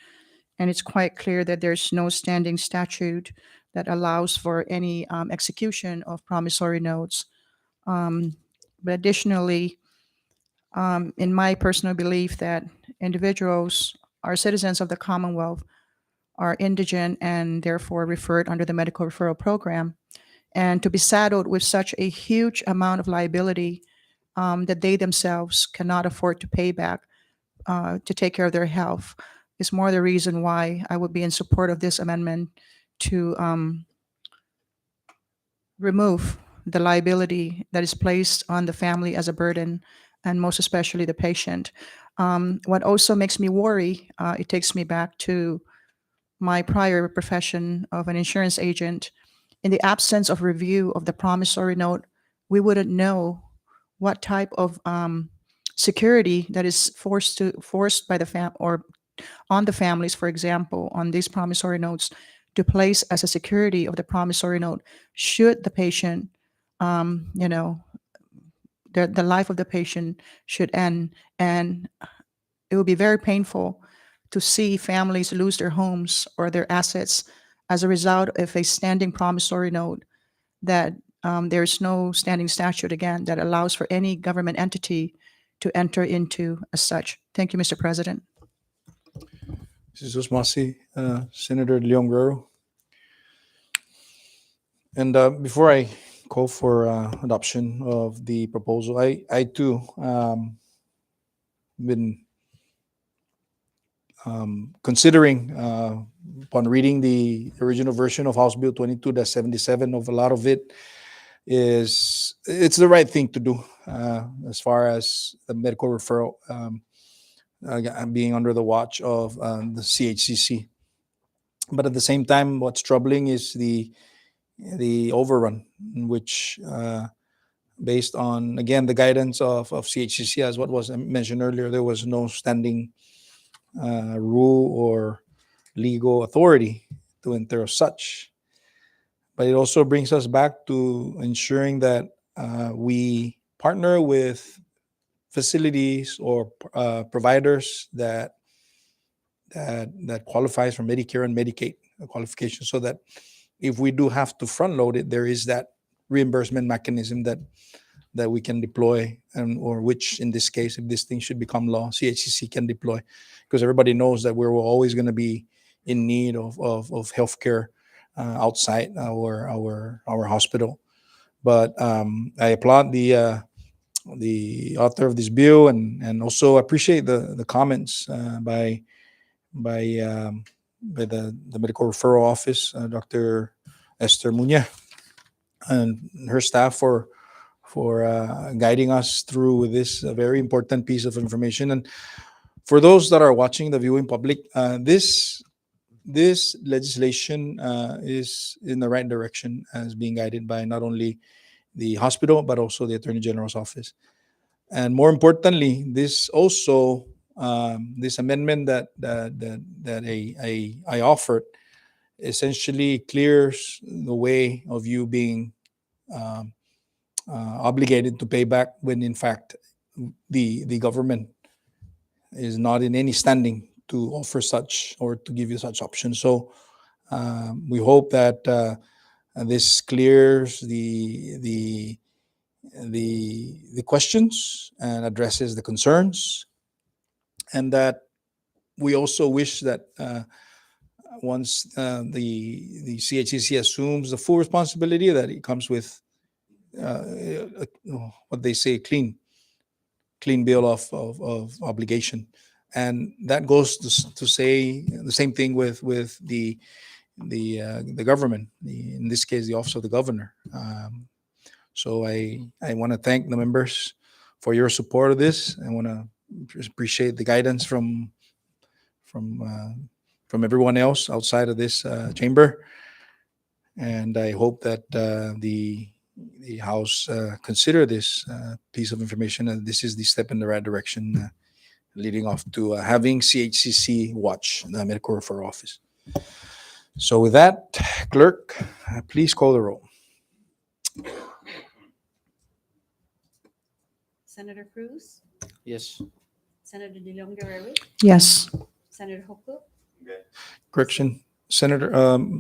and it's quite clear that there's no standing statute that allows for any execution of promissory notes. But additionally, in my personal belief that individuals are citizens of the Commonwealth, are indigent, and therefore referred under the medical referral program, and to be saddled with such a huge amount of liability that they themselves cannot afford to pay back to take care of their health is more the reason why I would be in support of this amendment to remove the liability that is placed on the family as a burden, and most especially the patient. What also makes me worry, it takes me back to my prior profession of an insurance agent. In the absence of review of the promissory note, we wouldn't know what type of security that is forced by the or on the families, for example, on these promissory notes, to place as a security of the promissory note should the patient, the life of the patient should end. And it would be very painful to see families lose their homes or their assets as a result of a standing promissory note that there's no standing statute, again, that allows for any government entity to enter into as such. Thank you, Mr. President. Mrs. Masi, Senator De Leon Guerrero. And before I call for adoption of the proposal, I too been considering, upon reading the original version of House Bill 22-77, of a lot of it it's the right thing to do as far as the medical referral being under the watch of the CHCC. But at the same time, what's troubling is the overrun, which based on, again, the guidance of CHCC, as what was mentioned earlier, there was no standing rule or legal authority to enter as such. But it also brings us back to ensuring that we partner with facilities or providers that qualifies for Medicare and Medicaid qualification, so that if we do have to front load it, there is that reimbursement mechanism that that we can deploy, and or which, in this case, if this thing should become law, CHCC can deploy, because everybody knows that we're always going to be in need of healthcare outside our hospital. But I applaud the author of this bill, and also appreciate the comments by the medical referral office, Dr. Esther Muña, and her staff for guiding us through with this very important piece of information. And for those that are watching, the viewing public, this legislation is in the right direction, as being guided by not only the hospital but also the Attorney General's office. And more importantly, this also this amendment that I offered essentially clears the way of you being um, obligated to pay back, when in fact the government is not in any standing to offer such or to give you such options. So we hope that this clears the questions and addresses the concerns, and that we also wish that once the CHCC assumes the full responsibility, that it comes with what they say, clean bill of obligation. And that goes to say the same thing with the government, in this case, the office of the governor. So I want to thank the members for your support of this. I want to appreciate the guidance from everyone else outside of this chamber, and I hope that the House consider this piece of information, and this is the step in the right direction, leading off to having CHCC watch the medical referral office. So with that, clerk, please call the roll. Senator Cruz, Yes. Senator De Leon Guerrero, Yes. Senator Hoku, Correction, Senator,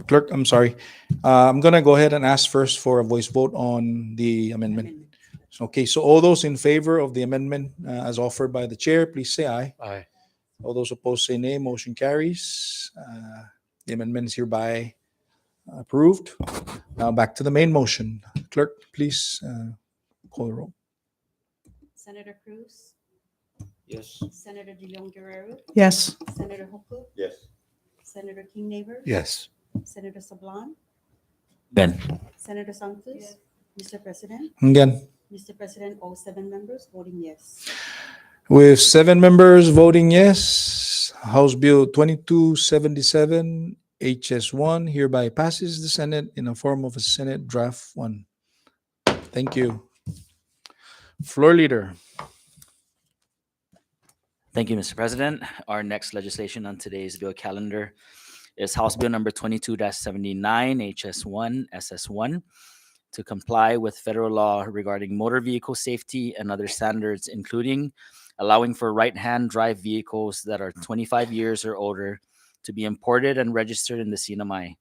clerk, I'm sorry. I'm going to go ahead and ask first for a voice vote on the amendment. amendment. Okay, so all those in favor of the amendment as offered by the chair, please say aye. Aye. All those opposed say nay. Motion carries. The amendment is hereby approved. Now back to the main motion. Clerk, please call the roll. Senator Cruz, Yes. Senator De Leon Guerrero, Yes. Senator Hoku, Yes. Senator King Neighbor, Yes. Senator Sablan, Ben. Senator Santos, Mr. President, Again, Mr. President, all 7 members voting yes. with 7 members voting yes, House Bill 2277 HS1 hereby passes the Senate in a form of a Senate Draft 1. Thank you. Floor Leader. Thank you, Mr. President. Our next legislation on today's bill calendar is House Bill number 22-79 HS1 SS1 to comply with federal law regarding motor vehicle safety and other standards, including allowing for right-hand drive vehicles that are 25 years or older to be imported and registered in the CNMI,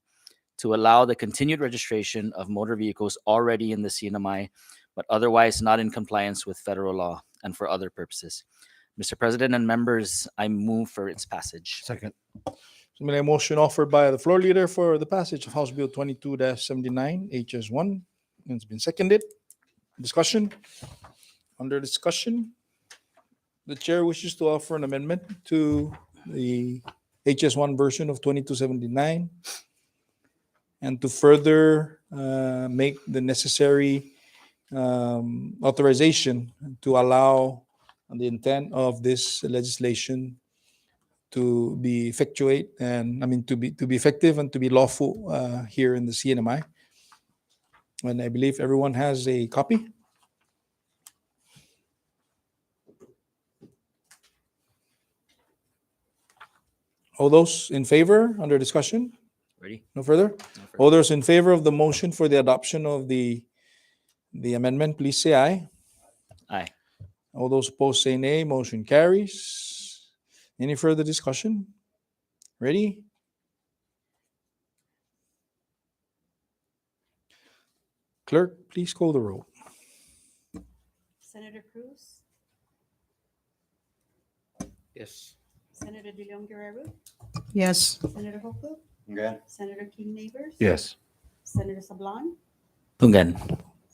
to allow the continued registration of motor vehicles already in the CNMI, but otherwise not in compliance with federal law, and for other purposes. Mr. President and members, I move for its passage. Second. So a motion offered by the floor leader for the passage of House Bill 22-79 HS1. It's been seconded. Discussion? Under discussion, the chair wishes to offer an amendment to the HS1 version of 2279 and to further make the necessary authorization to allow the intent of this legislation to be effectuate, and to be effective and to be lawful here in the CNMI. And I believe everyone has a copy. All those in favor, under discussion? Ready? No further? No further. All those in favor of the motion for the adoption of the amendment, please say aye. Aye. All those opposed say nay. Motion carries. Any further discussion? Ready? Clerk, please call the roll. Senator Cruz, Yes. Senator De Leon Guerrero, Yes. Senator Hoku, Okay. Senator King Neighbors. Yes. Senator Sablan, Tungan.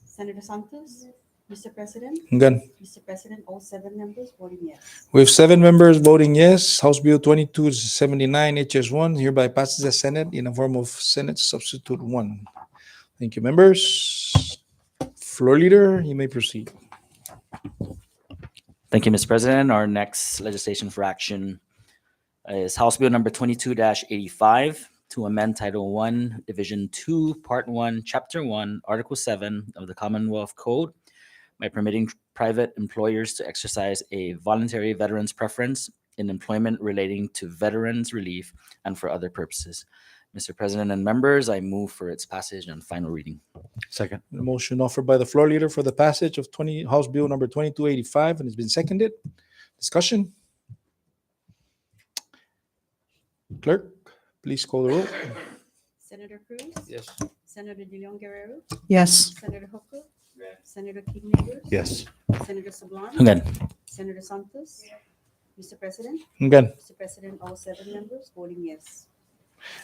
Senator Santos. Mr. President, Again, Mr. President, all 7 members voting yes. we have 7 members voting yes. House Bill 2279 HS1 hereby passes the Senate in the form of Senate Substitute 1. Thank you, members. Floor leader, you may proceed. Thank you, Mr. President. Our next legislation for action is House Bill number 22-85 to amend Title 1, Division 2, Part 1, Chapter 1, Article 7 of the Commonwealth Code by permitting private employers to exercise a voluntary veterans preference in employment relating to veterans relief and for other purposes. Mr. President and members, I move for its passage on final reading. Second. The motion offered by the floor leader for the passage of House Bill number 2285 and has been seconded. Discussion? Clerk, please call the roll. Senator Cruz, Yes. Senator De Leon Guerrero, Yes. Senator Hoku, Senator King Neighbors. Yes. Senator Sablan, Tungan. Senator Santos. Mr. President, Again, Mr. President, all 7 members voting yes.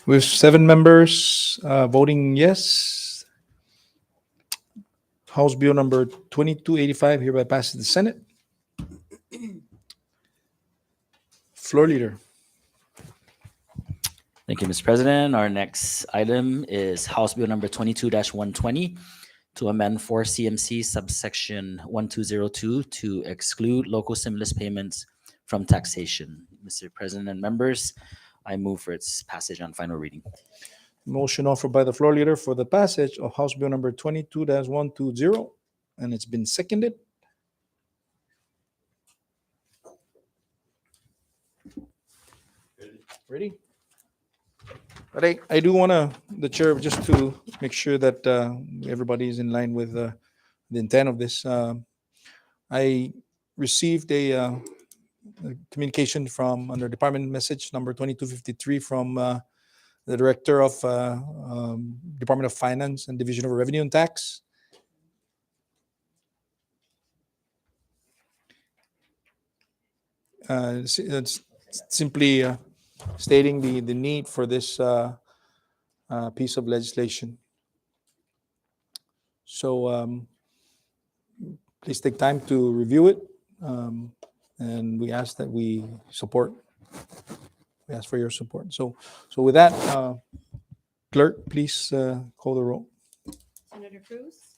we have 7 members voting yes. House Bill number 2285 hereby passes the Senate. Floor leader. Thank you, Mr. President. Our next item is House Bill number 22-120 to amend 4 CMC subsection 1202 to exclude local stimulus payments from taxation. Mr. President and members, I move for its passage on final reading. Motion offered by the floor leader for the passage of House Bill number 22-120, and it's been seconded. Ready? But I do want to, the chair, just to make sure that everybody is in line with the intent of this. I received a communication from under Department Message number 2253 from the Director of Department of Finance and Division of Revenue and Tax. It's simply stating the need for this piece of legislation. So please take time to review it, and we ask that we support. We ask for your support. So with that, clerk, please call the roll. Senator Cruz,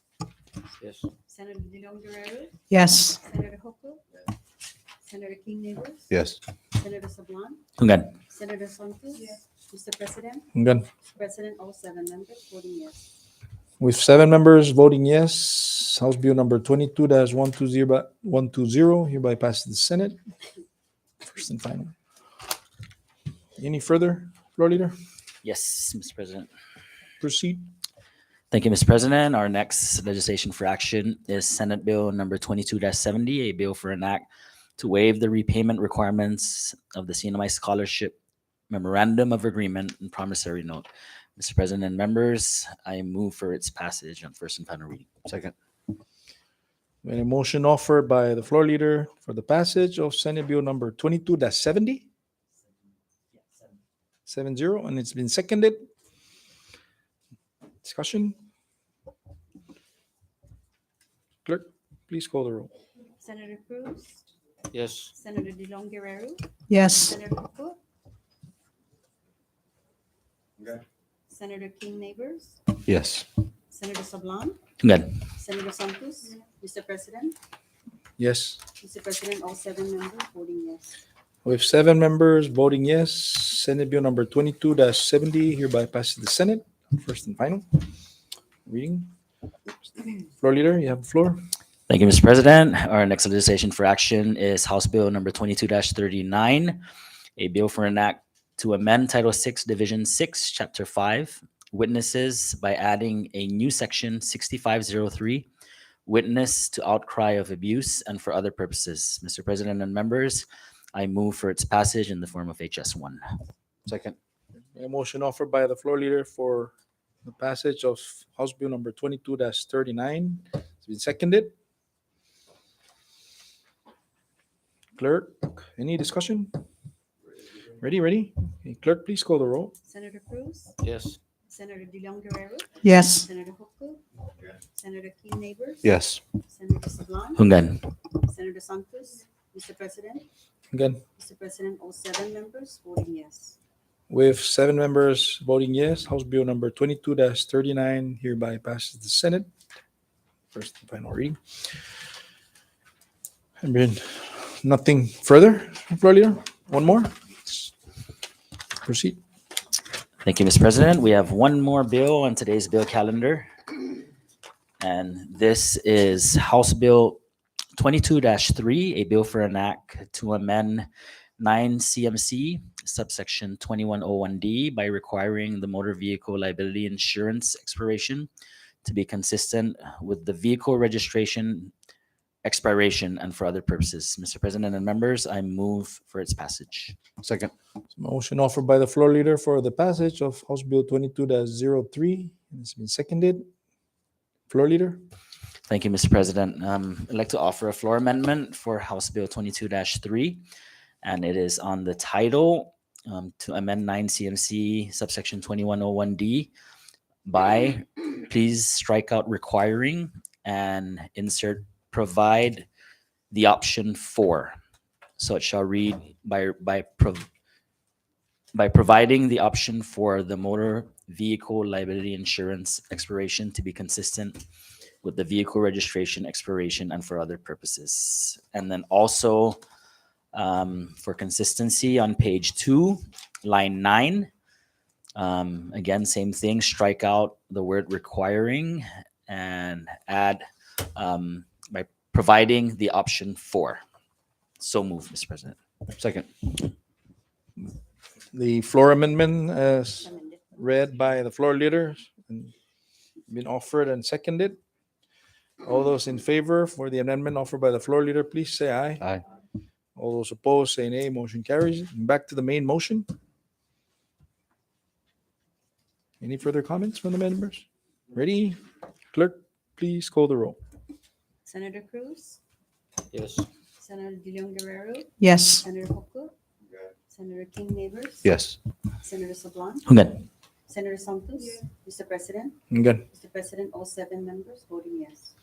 Yes. Senator De Leon Guerrero, Yes. Senator Hoku, Senator King Neighbors. Yes. Senator Sablan, Tungan. Senator Santos. Mr. President, Again, Mr. President, all 7 members voting yes. with 7 members voting yes, House Bill number 22-120 hereby passes the Senate. First and final. Any further, floor leader? Yes, Mr. President. Proceed. Thank you, Mr. President. Our next legislation for action is Senate Bill number 22-70, a bill for an act to waive the repayment requirements of the CNMI Scholarship Memorandum of Agreement and Promissory Note. Mr. President and members, I move for its passage on first and final reading. Second. And a motion offered by the floor leader for the passage of Senate Bill number 22-70. 70, and it's been seconded. Discussion? Clerk, please call the roll. Senator Cruz, Yes. Senator De Leon Guerrero, Yes. Senator Hoku, Okay. Senator King Neighbors, Yes. Senator Sablan, Tungan. Senator Santos. Mr. President, Yes. Mr. President, all 7 members voting yes. We have 7 members voting yes. Senate Bill number 22-70 hereby passes the Senate. First and final reading. Floor leader, you have the floor. Thank you, Mr. President. Our next legislation for action is House Bill number 22-39, a bill for an act to amend Title 6, Division 6, Chapter 5, witnesses by adding a new section 6503, witness to outcry of abuse and for other purposes. Mr. President and members, I move for its passage in the form of HS1. Second. A motion offered by the floor leader for the passage of House Bill number 22-39. It's been seconded. Clerk, any discussion? Ready? Okay, clerk, please call the roll. Senator Cruz, Yes. Senator De Leon Guerrero, Yes. Senator Hoku, Senator King Neighbors. Yes. Senator Sablan, Hungan. Senator Santos, Mr. President. Again, Mr. President, all 7 members voting yes. with 7 members voting yes, House Bill number 22-39 hereby passes the Senate. First and final reading. And then nothing further, Floor Leader? One more? Proceed. Thank you, Mr. President. We have one more bill on today's bill calendar. And this is House Bill 22-3, a bill for an act to amend 9 CMC subsection 2101D by requiring the motor vehicle liability insurance expiration to be consistent with the vehicle registration expiration and for other purposes. Mr. President and members, I move for its passage. Second. Motion offered by the Floor Leader for the passage of House Bill 22-03. It's been seconded. Floor Leader? Thank you, Mr. President. I'd like to offer a floor amendment for House Bill 22-3, and it is on the title to amend 9 CMC subsection 2101D by, please strike out requiring and insert provide the option for. So it shall read by providing the option for the motor vehicle liability insurance expiration to be consistent with the vehicle registration expiration and for other purposes. And then also for consistency on page 2, line 9, again, same thing, strike out the word requiring and add by providing the option for. So move, Mr. President. Second. The floor amendment as Amended. read by the Floor Leader and been offered and seconded. All those in favor for the amendment offered by the Floor Leader, please say aye. Aye. All those opposed, say nay. Motion carries. Back to the main motion. Any further comments from the members? Ready? Clerk, please call the roll. Senator Cruz, Yes. Senator De Leon Guerrero, Yes. Senator Hoku, Senator King Neighbors. Yes. Senator Sablan, Hungan. Senator Santos, Mr. President. Again, Mr. President, all 7 members voting yes.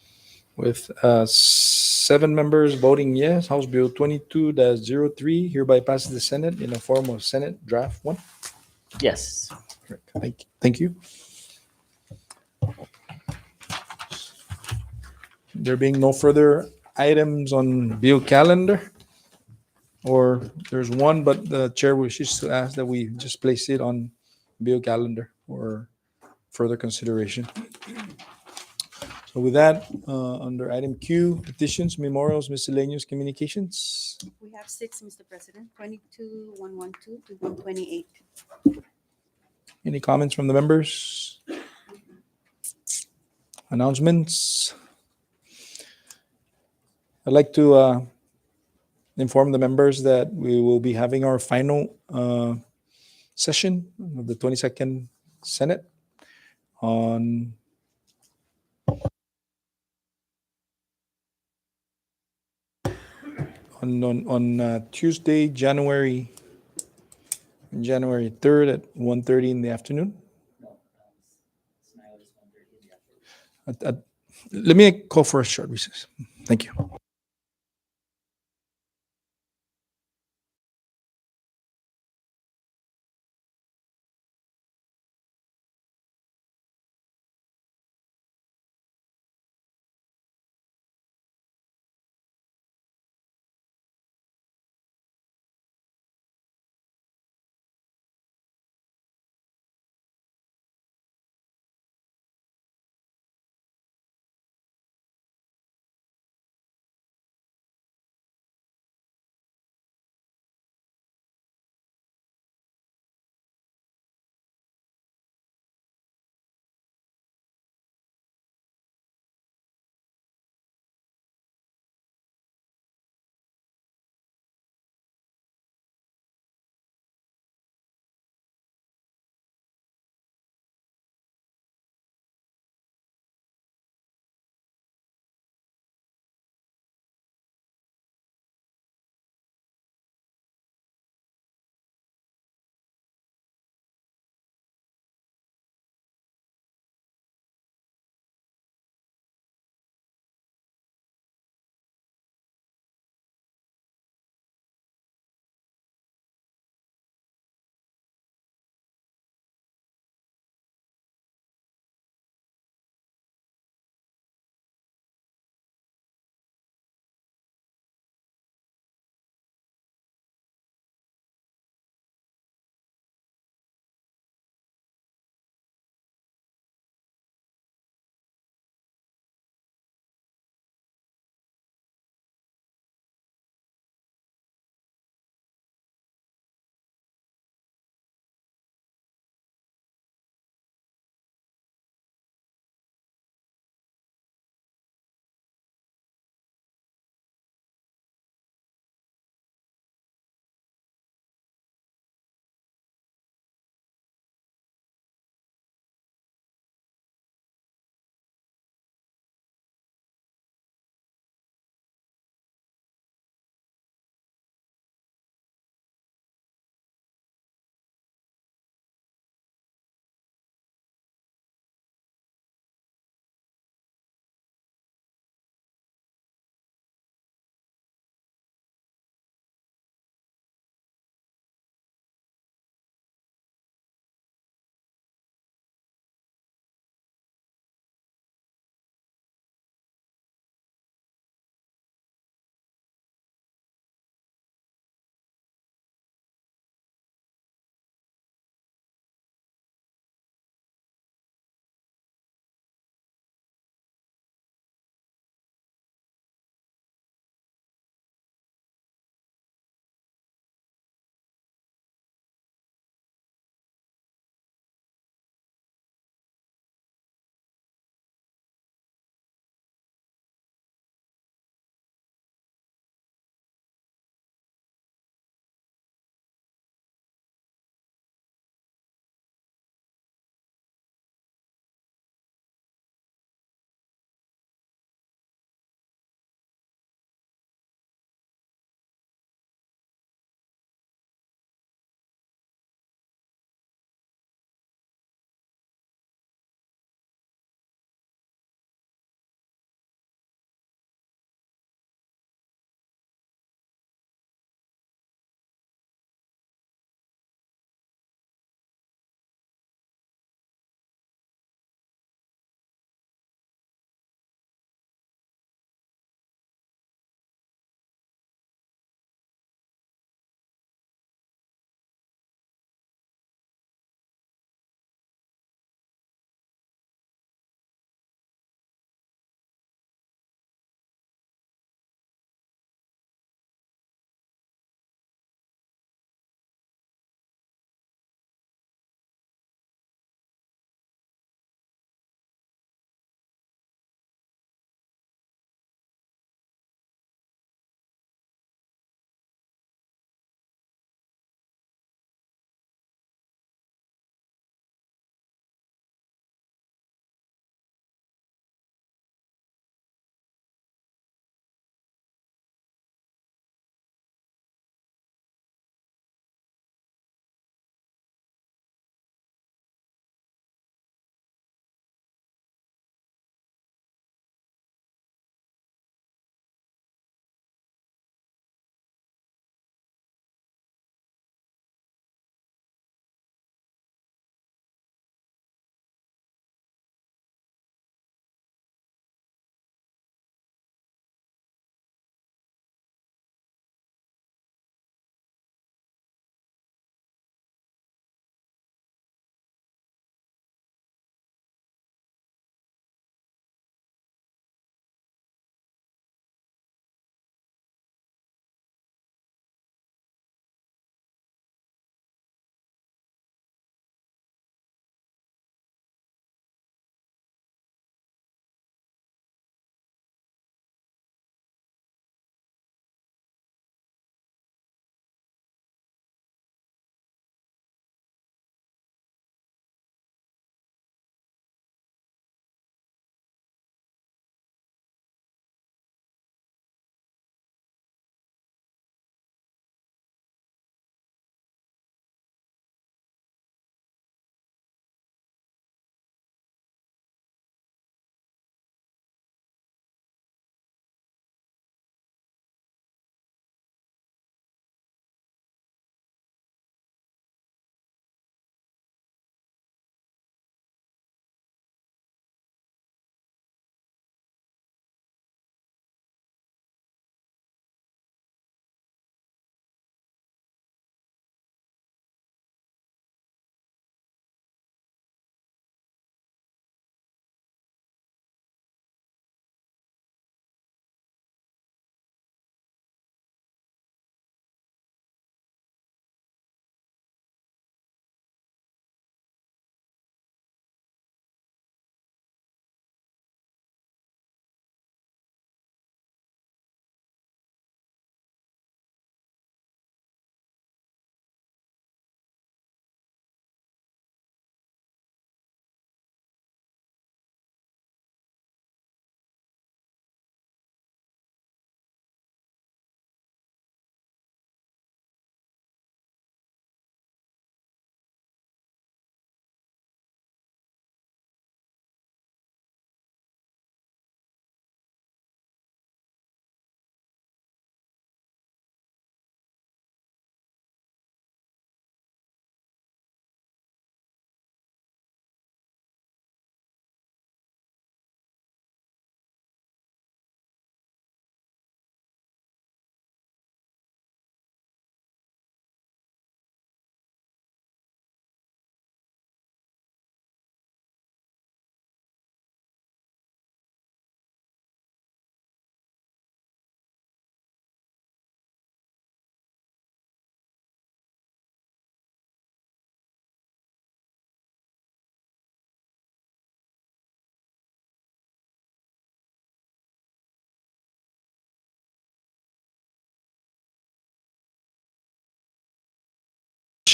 with 7 members voting yes, House Bill 22-03 hereby passes the Senate in the form of Senate Draft 1. Yes. Correct. Thank you. There being no further items on bill calendar, or there's one, but the chair wishes to ask that we just place it on bill calendar for further consideration. So with that, under item Q, petitions, memorials, miscellaneous communications. We have 6, Mr. President, 22-112 to 128. Any comments from the members? Announcements? I'd like to inform the members that we will be having our final session of the 22nd Senate on Tuesday, January 3rd at 1:30 in the afternoon. Let me call for a short recess. Thank you.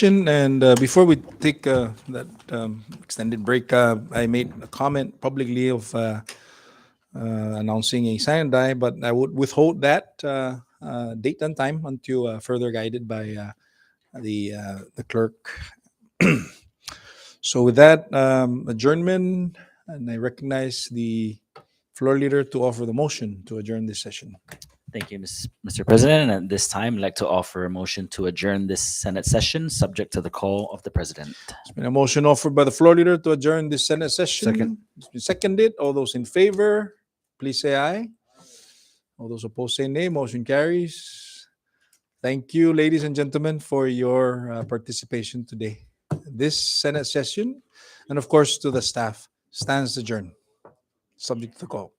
session. And before we take that extended break, I made a comment publicly of announcing a sign and die, but I would withhold that date and time until further guided by the clerk. So with that, adjournment, and I recognize the floor leader to offer the motion to adjourn this session. Thank you, Mr. President. And at this time, I'd like to offer a motion to adjourn this Senate session, subject to the call of the President. There's been a motion offered by the floor leader to adjourn this Senate session. Second. It's been seconded. All those in favor, please say aye. All those opposed say nay. Motion carries. Thank you, ladies and gentlemen, for your participation today. This Senate session, and of course to the staff, stands adjourned, subject to the call.